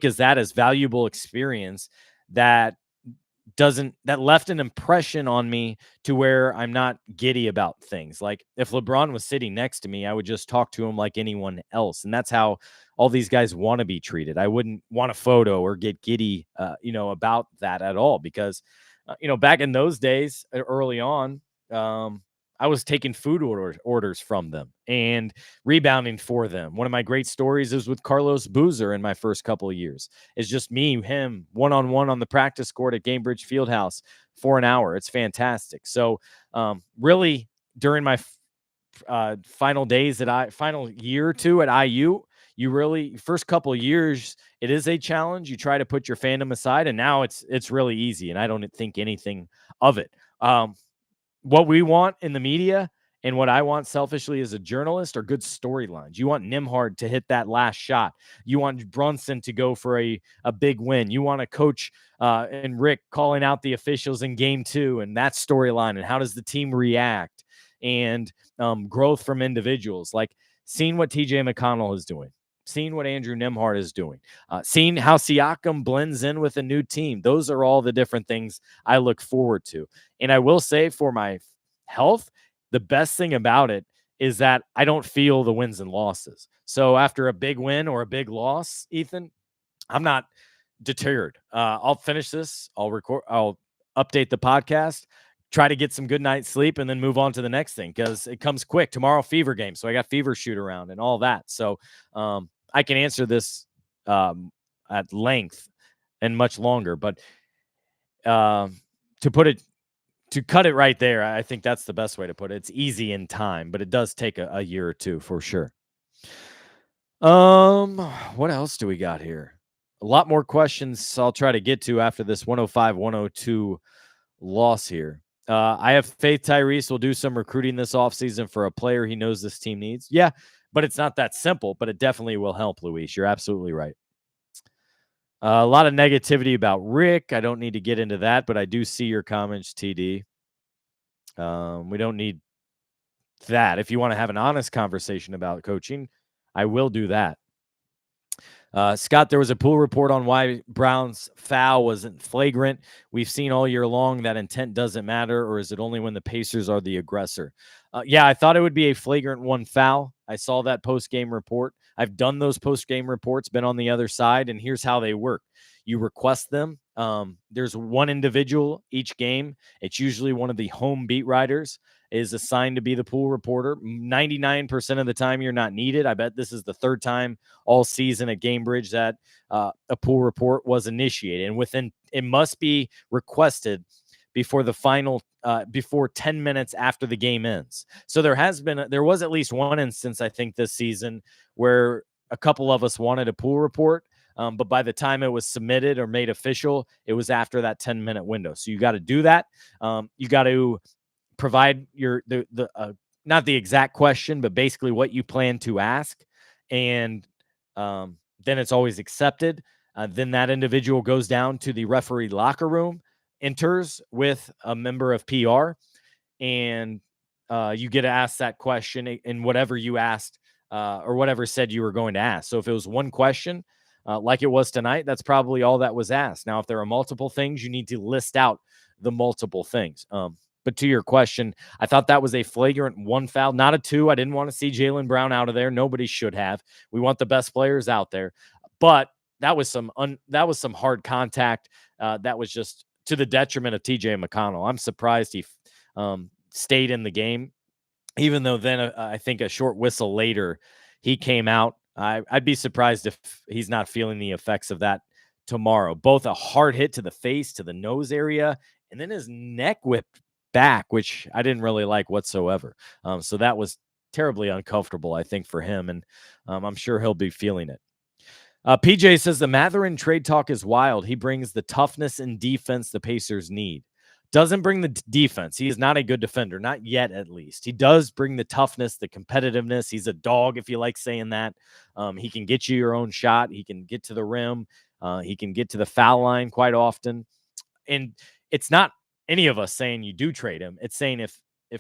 as that as valuable experience that left an impression on me to where I'm not giddy about things. Like if LeBron was sitting next to me, I would just talk to him like anyone else. And that's how all these guys want to be treated. I wouldn't want a photo or get giddy, about that at all because, back in those days early on, I was taking food orders from them and rebounding for them. One of my great stories is with Carlos Boozer in my first couple of years. It's just me, him, one-on-one on the practice court at Gamebridge Fieldhouse for an hour. It's fantastic. So really during my final year or two at IU, you really first couple of years, it is a challenge. You try to put your fandom aside and now it's really easy. And I don't think anything of it. What we want in the media and what I want selfishly as a journalist are good storylines. You want Nembhard to hit that last shot. You want Brunson to go for a big win. You want a coach and Rick calling out the officials in game 2 and that storyline and how does the team react and growth from individuals. Like seeing what TJ McConnell is doing, seeing what Andrew Nembhard is doing, seeing how Siakam blends in with a new team. Those are all the different things I look forward to. And I will say for my health, the best thing about it is that I don't feel the wins and losses. So after a big win or a big loss, Ethan, I'm not deterred. I'll finish this. I'll update the podcast, try to get some good night's sleep, and then move on to the next thing because it comes quick. Tomorrow, Fever game. So I got Fever shoot around and all that. So I can answer this at length and much longer. But to cut it right there, I think that's the best way to put it. It's easy in time, but it does take a year or two for sure. What else do we got here? A lot more questions I'll try to get to after this 105-102 loss here. I have faith Tyrese will do some recruiting this offseason for a player he knows this team needs. Yeah, but it's not that simple, but it definitely will help, Luis. You're absolutely right. A lot of negativity about Rick. I don't need to get into that, but I do see your comments, TD. We don't need that. If you want to have an honest conversation about coaching, I will do that. Scott, there was a pool report on why Brown's foul wasn't flagrant. We've seen all year long that intent doesn't matter, or is it only when the Pacers are the aggressor? Yeah, I thought it would be a flagrant one foul. I saw that post-game report. I've done those post-game reports, been on the other side, and here's how they work. You request them. There's one individual each game. It's usually one of the home beat writers is assigned to be the pool reporter. 99% of the time, you're not needed. I bet this is the third time all season at Gamebridge that a pool report was initiated, and it must be requested before the final before 10 minutes after the game ends. So there was at least one instance, I think, this season where a couple of us wanted a pool report, but by the time it was submitted or made official, it was after that 10-minute window. So you got to do that. You got to provide not the exact question, but basically what you plan to ask, and then it's always accepted. Then that individual goes down to the referee locker room, enters with a member of PR, and you get to ask that question in whatever you asked or whatever said you were going to ask. So if it was one question, like it was tonight, that's probably all that was asked. Now, if there are multiple things, you need to list out the multiple things. But to your question, I thought that was a flagrant one foul, not a two. I didn't want to see Jaylen Brown out of there. Nobody should have. We want the best players out there. But that was some hard contact. That was just to the detriment of TJ McConnell. I'm surprised he stayed in the game, even though then I think a short whistle later he came out. I'd be surprised if he's not feeling the effects of that tomorrow. Both a hard hit to the face, to the nose area, and then his neck whipped back, which I didn't really like whatsoever. So that was terribly uncomfortable, I think, for him, and I'm sure he'll be feeling it. PJ says the Mathurin trade talk is wild. He brings the toughness and defense the Pacers need. Doesn't bring the defense. He is not a good defender, not yet at least. He does bring the toughness, the competitiveness. He's a dog, if you like saying that. He can get you your own shot. He can get to the rim. He can get to the foul line quite often. And it's not any of us saying you do trade him. It's saying if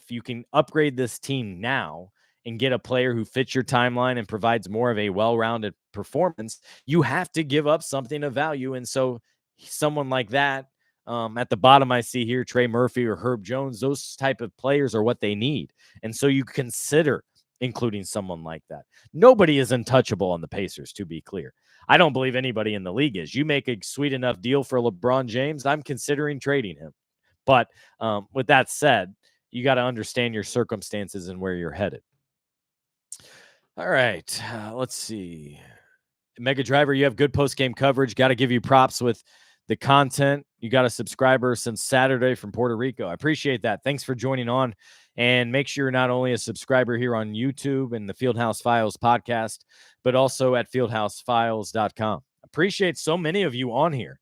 you can upgrade this team now and get a player who fits your timeline and provides more of a well-rounded performance, you have to give up something of value. And so someone like that, at the bottom I see here, Trey Murphy or Herb Jones, those type of players are what they need. And so you consider including someone like that. Nobody is untouchable on the Pacers, to be clear. I don't believe anybody in the league is. You make a sweet enough deal for LeBron James, I'm considering trading him. But with that said, you got to understand your circumstances and where you're headed. All right, let's see. Mega Driver, you have good post-game coverage. Got to give you props with the content. You got a subscriber since Saturday from Puerto Rico. I appreciate that. Thanks for joining on. And make sure you're not only a subscriber here on YouTube and the Fieldhouse Files podcast, but also at fieldhousefiles.com. Appreciate so many of you on here.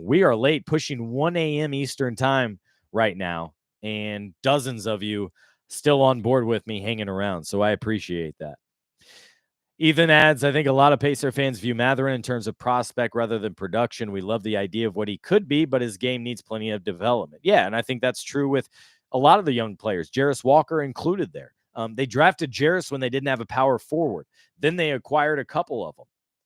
We are late, pushing 1 a.m. Eastern time right now, and dozens of you still on board with me hanging around. So I appreciate that. Ethan adds, I think a lot of Pacer fans view Mathurin in terms of prospect rather than production. We love the idea of what he could be, but his game needs plenty of development. Yeah, and I think that's true with a lot of the young players, Jarris Walker included there. They drafted Jarris when they didn't have a power forward. Then they acquired a couple of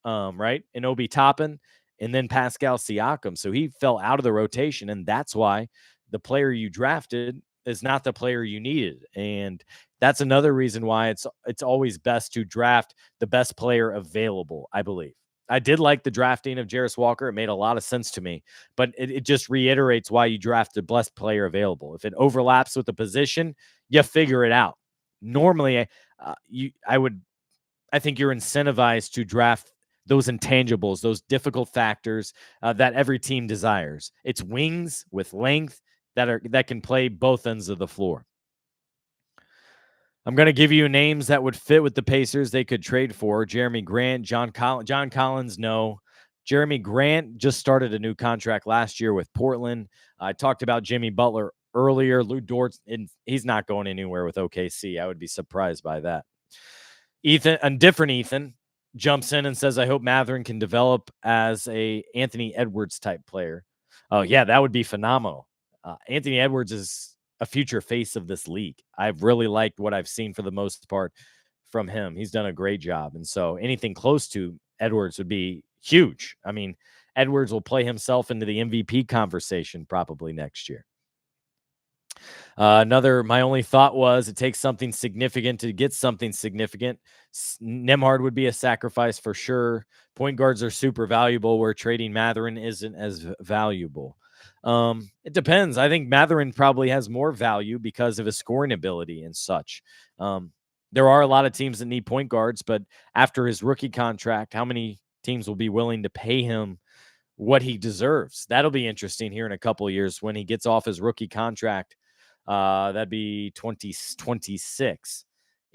them, right? And Obi Toppin and then Pascal Siakam. So he fell out of the rotation, and that's why the player you drafted is not the player you needed. And that's another reason why it's always best to draft the best player available, I believe. I did like the drafting of Jarris Walker. It made a lot of sense to me, but it just reiterates why you draft the best player available. If it overlaps with the position, you figure it out. Normally, I think you're incentivized to draft those intangibles, those difficult factors that every team desires. It's wings with length that can play both ends of the floor. I'm going to give you names that would fit with the Pacers they could trade for. Jeremy Grant, John Collins, no. Jeremy Grant just started a new contract last year with Portland. I talked about Jimmy Butler earlier. Lou Dort, and he's not going anywhere with OKC. I would be surprised by that. Ethan jumps in and says, I hope Mathurin can develop as a Anthony Edwards type player. Oh, yeah, that would be phenomenal. Anthony Edwards is a future face of this league. I've really liked what I've seen for the most part from him. He's done a great job. And so anything close to Edwards would be huge. I mean, Edwards will play himself into the MVP conversation probably next year. My only thought was it takes something significant to get something significant. Nembhard would be a sacrifice for sure. Point guards are super valuable where trading Mathurin isn't as valuable. It depends. I think Matherin probably has more value because of his scoring ability and such. Um, there are a lot of teams that need point guards, but after his rookie contract, how many teams will be willing to pay him what he deserves? That'll be interesting here in a couple of years when he gets off his rookie contract. That'd be 2026.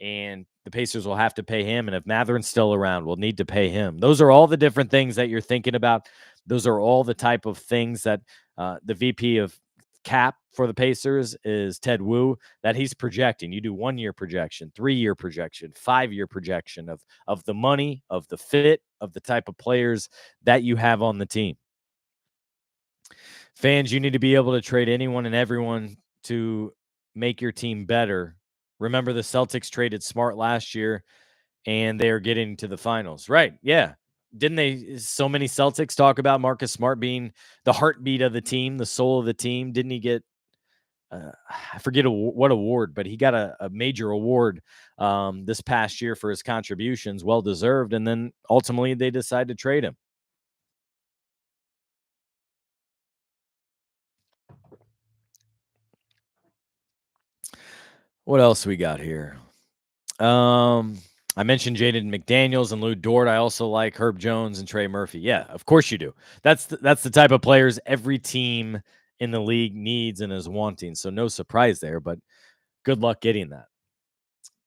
And the Pacers will have to pay him. And if Matherin's still around, we'll need to pay him. Those are all the different things that you're thinking about. Those are all the type of things that the VP of cap for the Pacers is Ted Wu, that he's projecting. You do 1 year projection, 3 year projection, 5 year projection of the money, of the fit, of the type of players that you have on the team. Fans, you need to be able to trade anyone and everyone to make your team better. Remember, the Celtics traded Smart last year and they are getting to the finals. Right. Yeah. Didn't they? So many Celtics talk about Marcus Smart being the heartbeat of the team, the soul of the team. Didn't he get, I forget what award, but he got a major award this past year for his contributions, well deserved. And then ultimately they decided to trade him. What else we got here? I mentioned Jaden McDaniels and Lou Dort. I also like Herb Jones and Trey Murphy. Yeah, of course you do. That's the type of players every team in the league needs and is wanting. So no surprise there, but good luck getting that.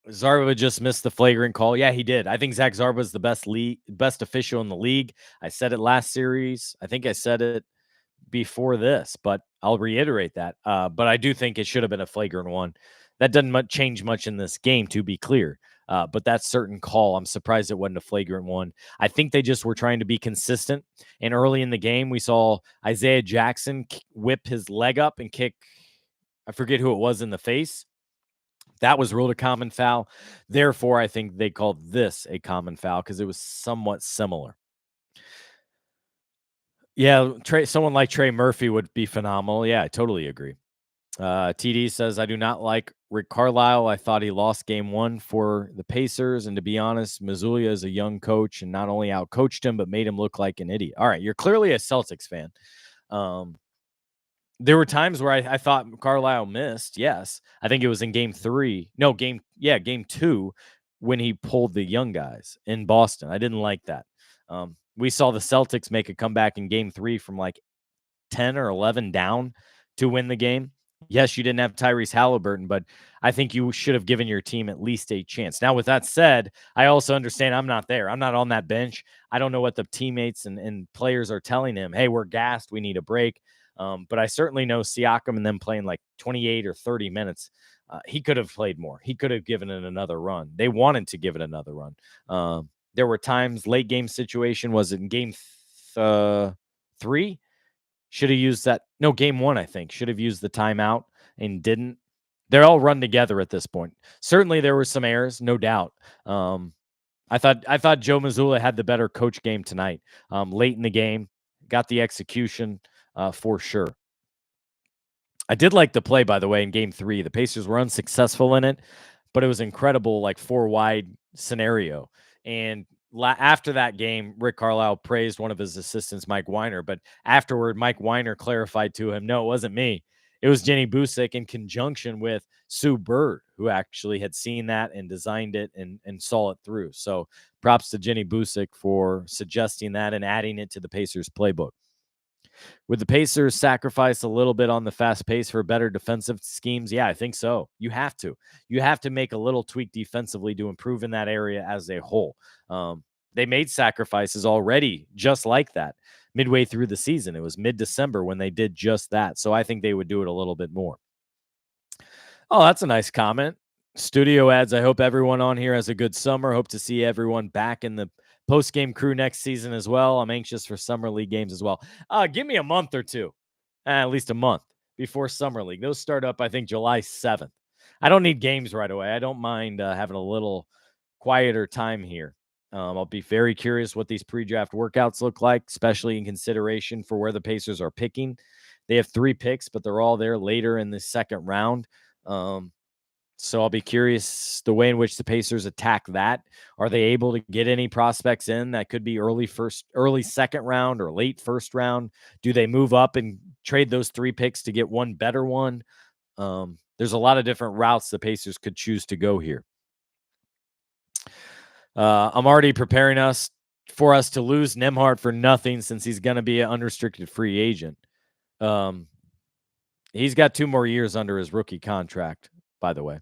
Zarba just missed the flagrant call. Yeah, he did. I think Zach Zarba is the best official in the league. I said it last series. I think I said it before this, but I'll reiterate that. But I do think it should have been a flagrant one. That doesn't change much in this game, to be clear. But that certain call, I'm surprised it wasn't a flagrant one. I think they just were trying to be consistent. And early in the game, we saw Isaiah Jackson whip his leg up and kick, I forget who it was, in the face. That was ruled a common foul. Therefore, I think they called this a common foul because it was somewhat similar. Yeah, someone like Trey Murphy would be phenomenal. Yeah, I totally agree. TD says, I do not like Rick Carlisle. I thought he lost game 1 for the Pacers. And to be honest, Mazzulla is a young coach and not only outcoached him, but made him look like an idiot. All right, you're clearly a Celtics fan. There were times where I thought Carlisle missed. Yes. I think it was in game 3. No, game 2 when he pulled the young guys in Boston. I didn't like that. We saw the Celtics make a comeback in game 3 from like 10 or 11 down to win the game. Yes, you didn't have Tyrese Halliburton, but I think you should have given your team at least a chance. Now, with that said, I also understand I'm not there. I'm not on that bench. I don't know what the teammates and players are telling him. Hey, we're gassed. We need a break. But I certainly know Siakam and them playing like 28 or 30 minutes. He could have played more. He could have given it another run. They wanted to give it another run. There were times, late game situation, was it in game 3? Should have used that. No, game 1, I think. Should have used the timeout and didn't. They're all run together at this point. Certainly there were some errors, no doubt. I thought Joe Mazzulla had the better coach game tonight. Late in the game, got the execution for sure. I did like the play, by the way, in game 3. The Pacers were unsuccessful in it, but it was incredible, like 4 wide scenario. And after that game, Rick Carlisle praised one of his assistants, Mike Weiner. But afterward, Mike Weiner clarified to him, no, it wasn't me. It was Jenny Busick in conjunction with Sue Bird, who actually had seen that and designed it and saw it through. So props to Jenny Busick for suggesting that and adding it to the Pacers playbook. Would the Pacers sacrifice a little bit on the fast pace for better defensive schemes? Yeah, I think so. You have to. You have to make a little tweak defensively to improve in that area as a whole. They made sacrifices already just like that midway through the season. It was mid-December when they did just that. So I think they would do it a little bit more. Oh, that's a nice comment. Studio ads. I hope everyone on here has a good summer. Hope to see everyone back in the post-game crew next season as well. I'm anxious for summer league games as well. Give me a month or two, at least a month before summer league. Those start up, I think, July 7th. I don't need games right away. I don't mind having a little quieter time here. I'll be very curious what these pre-draft workouts look like, especially in consideration for where the Pacers are picking. They have 3 picks, but they're all there later in the second round. So I'll be curious the way in which the Pacers attack that. Are they able to get any prospects in that could be early second round or late first round? Do they move up and trade those 3 picks to get one better one? There's a lot of different routes the Pacers could choose to go here. I'm already preparing for us to lose Nembhard for nothing since he's going to be an unrestricted free agent. He's got 2 more years under his rookie contract, by the way.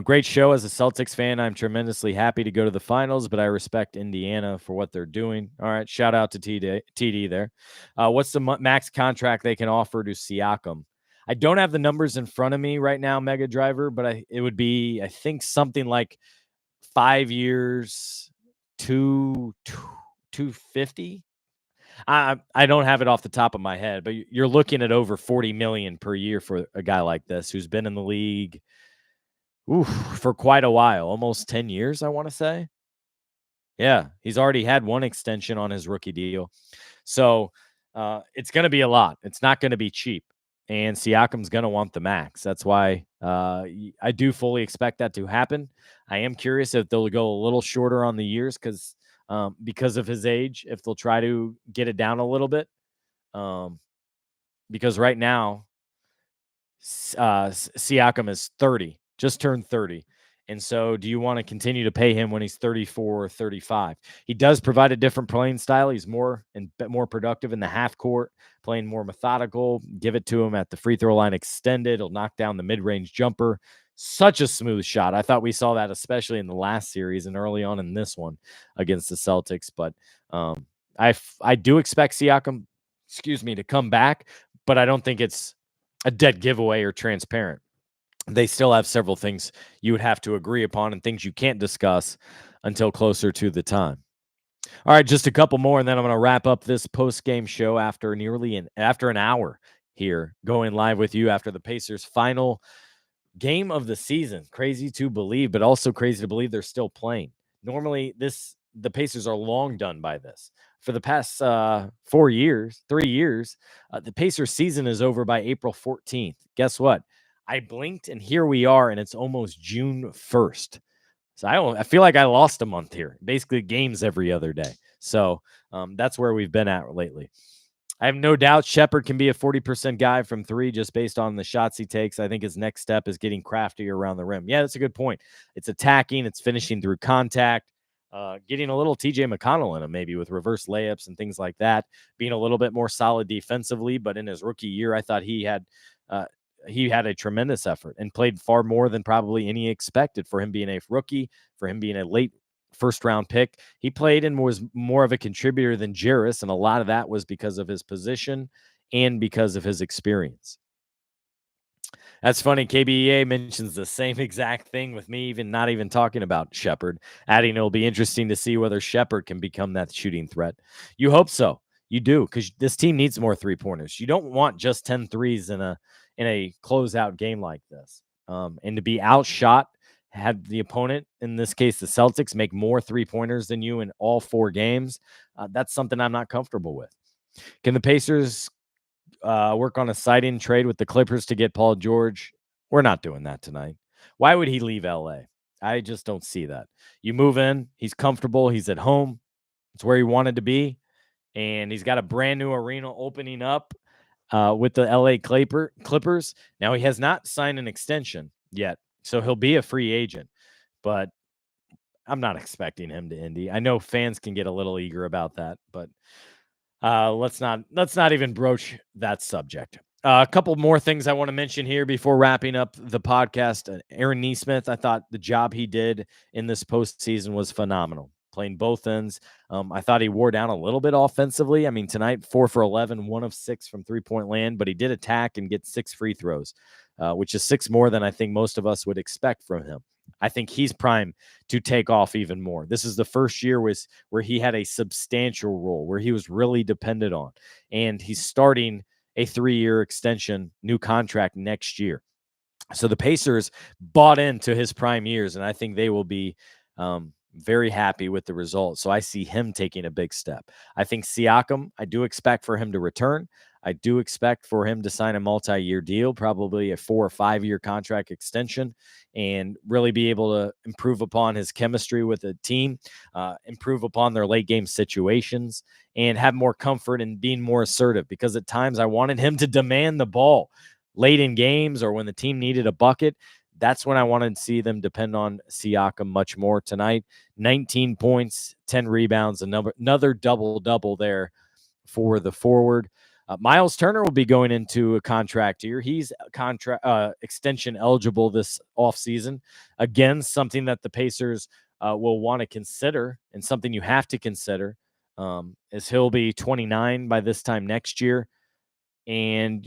Great show. As a Celtics fan, I'm tremendously happy to go to the finals, but I respect Indiana for what they're doing. All right, shout out to TD there. What's the max contract they can offer to Siakam? I don't have the numbers in front of me right now, Mega Driver, but it would be, I think, something like 5 years, 250. I don't have it off the top of my head, but you're looking at over $40 million per year for a guy like this who's been in the league for quite a while, almost 10 years, I want to say. Yeah, he's already had one extension on his rookie deal. So it's going to be a lot. It's not going to be cheap. And Siakam's going to want the max. That's why I do fully expect that to happen. I am curious if they'll go a little shorter on the years because of his age, if they'll try to get it down a little bit. Because right now, Siakam is 30, just turned 30. And so do you want to continue to pay him when he's 34 or 35? He does provide a different playing style. He's more productive in the half court, playing more methodical. Give it to him at the free throw line extended. He'll knock down the mid-range jumper. Such a smooth shot. I thought we saw that especially in the last series and early on in this one against the Celtics. But I do expect Siakam, to come back, but I don't think it's a dead giveaway or transparent. They still have several things you would have to agree upon and things you can't discuss until closer to the time. All right, just a couple more, and then I'm going to wrap up this post-game show after an hour here, going live with you after the Pacers' final game of the season. Crazy to believe, but also crazy to believe they're still playing. Normally, the Pacers are long done by this. For the past 3 years, the Pacers season is over by April 14th. Guess what? I blinked and here we are, and it's almost June 1st. So I feel like I lost a month here. Basically, games every other day. So that's where we've been at lately. I have no doubt Shepherd can be a 40% guy from 3 just based on the shots he takes. I think his next step is getting craftier around the rim. Yeah, that's a good point. It's attacking. It's finishing through contact. Getting a little TJ McConnell in him, maybe with reverse layups and things like that. Being a little bit more solid defensively. But in his rookie year, I thought he had a tremendous effort and played far more than probably any expected for him being a rookie, for him being a late first-round pick. He played and was more of a contributor than Jarris, and a lot of that was because of his position and because of his experience. That's funny. KBEA mentions the same exact thing with me, not even talking about Shepherd, adding it'll be interesting to see whether Shepherd can become that shooting threat. You hope so. You do, because this team needs more three-pointers. You don't want just 10 threes in a closeout game like this. And to be outshot, had the opponent, in this case the Celtics, make more three-pointers than you in all 4 games, that's something I'm not comfortable with. Can the Pacers work on a sign-in trade with the Clippers to get Paul George? We're not doing that tonight. Why would he leave LA? I just don't see that. You move in, he's comfortable, he's at home. It's where he wanted to be. And he's got a brand new arena opening up with the LA Clippers. Now, he has not signed an extension yet, so he'll be a free agent. But I'm not expecting him to Indy. I know fans can get a little eager about that, but let's not even broach that subject. A couple more things I want to mention here before wrapping up the podcast. Aaron Nesmith, I thought the job he did in this postseason was phenomenal, playing both ends. I thought he wore down a little bit offensively. I mean, tonight, 4 for 11, 1 of 6 from three-point land, but he did attack and get 6 free throws, which is 6 more than I think most of us would expect from him. I think he's primed to take off even more. This is the first year where he had a substantial role, where he was really depended on, and he's starting a 3-year extension, new contract next year. So the Pacers bought into his prime years, and I think they will be very happy with the result. So I see him taking a big step. I think Siakam, I do expect for him to return. I do expect for him to sign a multi-year deal, probably a 4 or 5 year contract extension, and really be able to improve upon his chemistry with the team, improve upon their late game situations, and have more comfort in being more assertive, because at times I wanted him to demand the ball late in games or when the team needed a bucket. That's when I wanted to see them depend on Siakam much more tonight. 19 points, 10 rebounds, another double-double there for the forward. Miles Turner will be going into a contract year. He's contract extension eligible this offseason. Again, something that the Pacers will want to consider, and something you have to consider, is he'll be 29 by this time next year. And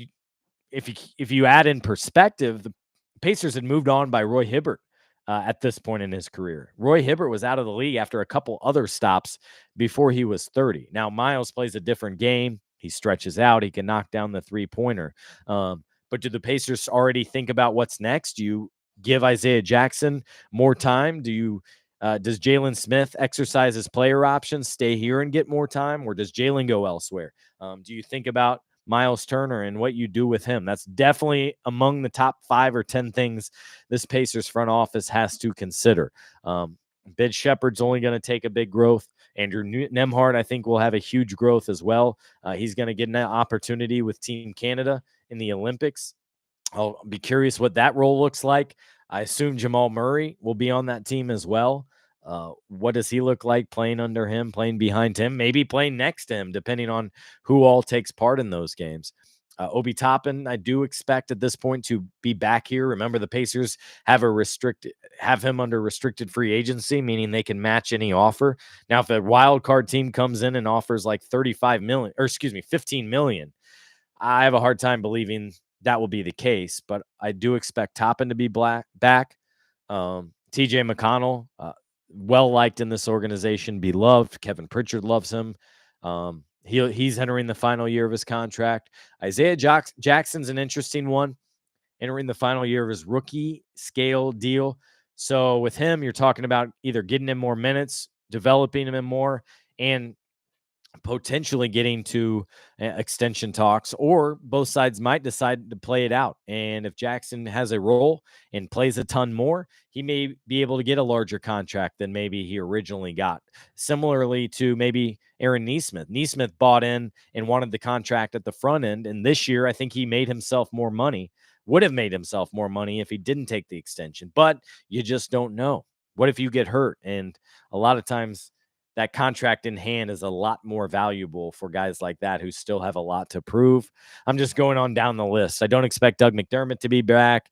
if you add in perspective, the Pacers had moved on by Roy Hibbert at this point in his career. Roy Hibbert was out of the league after a couple other stops before he was 30. Now, Miles plays a different game. He stretches out. He can knock down the three-pointer. But do the Pacers already think about what's next? Do you give Isaiah Jackson more time? Does Jalen Smith exercise his player options, stay here and get more time, or does Jalen go elsewhere? Do you think about Miles Turner and what you do with him? That's definitely among the top 5 or 10 things this Pacers front office has to consider. Ben Shepherd's only going to take a big growth. Andrew Nembhard, I think, will have a huge growth as well. He's going to get an opportunity with Team Canada in the Olympics. I'll be curious what that role looks like. I assume Jamal Murray will be on that team as well. What does he look like playing under him, playing behind him, maybe playing next to him, depending on who all takes part in those games? Obi Toppin, I do expect at this point to be back here. Remember, the Pacers have him under restricted free agency, meaning they can match any offer. Now, if a wild card team comes in and offers like 15 million, I have a hard time believing that will be the case, but I do expect Toppin to be back. TJ McConnell, well-liked in this organization, beloved. Kevin Pritchard loves him. He's entering the final year of his contract. Isaiah Jackson's an interesting one, entering the final year of his rookie scale deal. So with him, you're talking about either getting him more minutes, developing him more, and potentially getting to extension talks, or both sides might decide to play it out. And if Jackson has a role and plays a ton more, he may be able to get a larger contract than maybe he originally got. Similarly to maybe Aaron Nesmith. Nesmith bought in and wanted the contract at the front end. And this year, I think he made himself more money, would have made himself more money if he didn't take the extension. But you just don't know. What if you get hurt? And a lot of times, that contract in hand is a lot more valuable for guys like that who still have a lot to prove. I'm just going on down the list. I don't expect Doug McDermott to be back.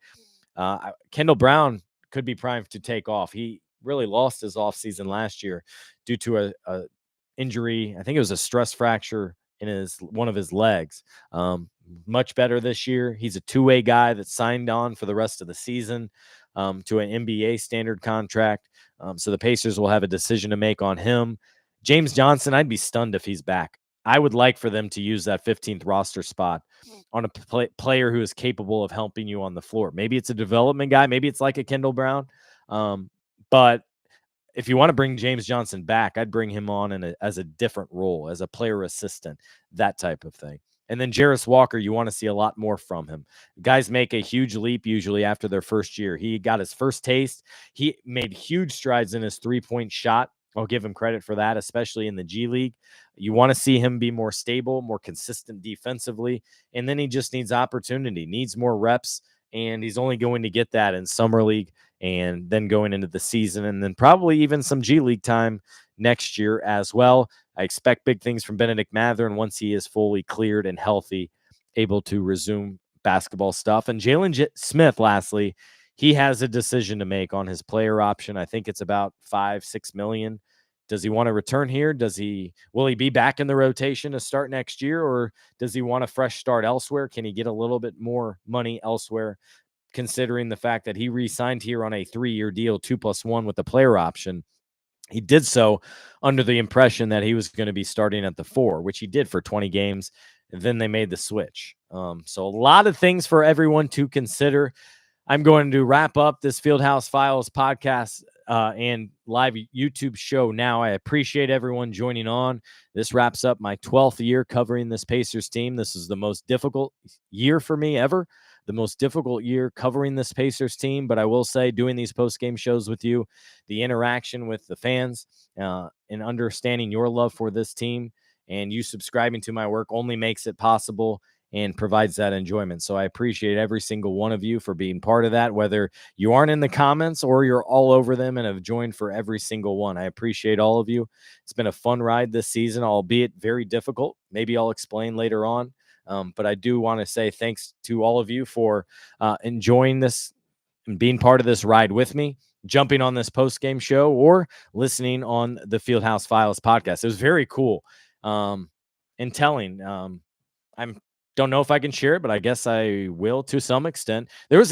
Kendall Brown could be primed to take off. He really lost his offseason last year due to a injury. I think it was a stress fracture in one of his legs. Much better this year. He's a two-way guy that signed on for the rest of the season to an NBA standard contract. So the Pacers will have a decision to make on him. James Johnson, I'd be stunned if he's back. I would like for them to use that 15th roster spot on a player who is capable of helping you on the floor. Maybe it's a development guy. Maybe it's like a Kendall Brown. But if you want to bring James Johnson back, I'd bring him on as a different role, as a player assistant, that type of thing. And then Jarris Walker, you want to see a lot more from him. Guys make a huge leap usually after their first year. He got his first taste. He made huge strides in his three-point shot. I'll give him credit for that, especially in the G League. You want to see him be more stable, more consistent defensively, and then he just needs opportunity, needs more reps, and he's only going to get that in Summer League and then going into the season, and then probably even some G League time next year as well. I expect big things from Benedict Mathurin once he is fully cleared and healthy, able to resume basketball stuff. And Jalen Smith, lastly, he has a decision to make on his player option. I think it's about $5-6 million. Does he want to return here? Will he be back in the rotation to start next year, or does he want a fresh start elsewhere? Can he get a little bit more money elsewhere, considering the fact that he re-signed here on a 3-year deal, 2+1 with the player option? He did so under the impression that he was going to be starting at the 4, which he did for 20 games. And then they made the switch. So a lot of things for everyone to consider. I'm going to wrap up this Fieldhouse Files podcast and live YouTube show now. I appreciate everyone joining on. This wraps up my 12th year covering this Pacers team. This is the most difficult year for me ever, the most difficult year covering this Pacers team. But I will say, doing these post-game shows with you, the interaction with the fans, and understanding your love for this team and you subscribing to my work only makes it possible and provides that enjoyment. So I appreciate every single one of you for being part of that, whether you aren't in the comments or you're all over them and have joined for every single one. I appreciate all of you. It's been a fun ride this season, albeit very difficult. Maybe I'll explain later on. But I do want to say thanks to all of you for enjoying this and being part of this ride with me, jumping on this post-game show or listening on the Fieldhouse Files podcast. It was very cool and telling. I'm don't know if I can share it, but I guess I will to some extent. There was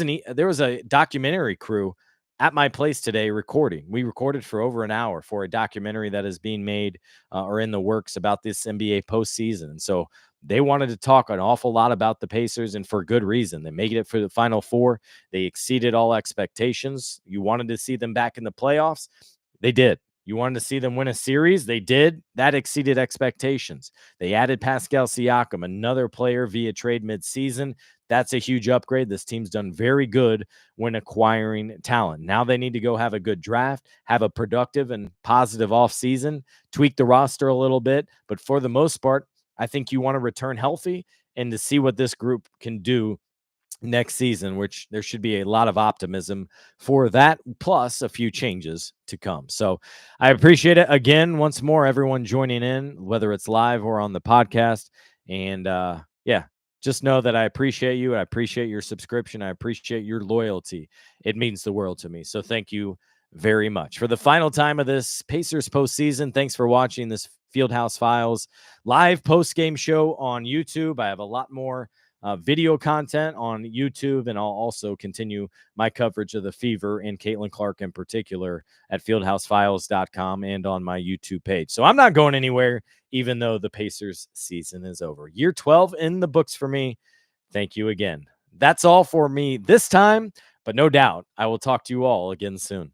a documentary crew at my place today recording. We recorded for over an hour for a documentary that is being made or in the works about this NBA postseason. And so they wanted to talk an awful lot about the Pacers, and for good reason. They made it for the Final Four. They exceeded all expectations. You wanted to see them back in the playoffs. They did. You wanted to see them win a series. They did. That exceeded expectations. They added Pascal Siakam, another player via trade midseason. That's a huge upgrade. This team's done very good when acquiring talent. Now they need to go have a good draft, have a productive and positive offseason, tweak the roster a little bit. But for the most part, I think you want to return healthy and to see what this group can do next season, which there should be a lot of optimism for that, plus a few changes to come. So I appreciate it again, once more, everyone joining in, whether it's live or on the podcast. And yeah, just know that I appreciate you. I appreciate your subscription. I appreciate your loyalty. It means the world to me. So thank you very much. For the final time of this Pacers postseason, thanks for watching this Fieldhouse Files live post-game show on YouTube. I have a lot more video content on YouTube, and I'll also continue my coverage of the Fever and Caitlin Clark in particular at fieldhousefiles.com and on my YouTube page. So I'm not going anywhere, even though the Pacers season is over. Year 12 in the books for me. Thank you again. That's all for me this time, but no doubt I will talk to you all again soon.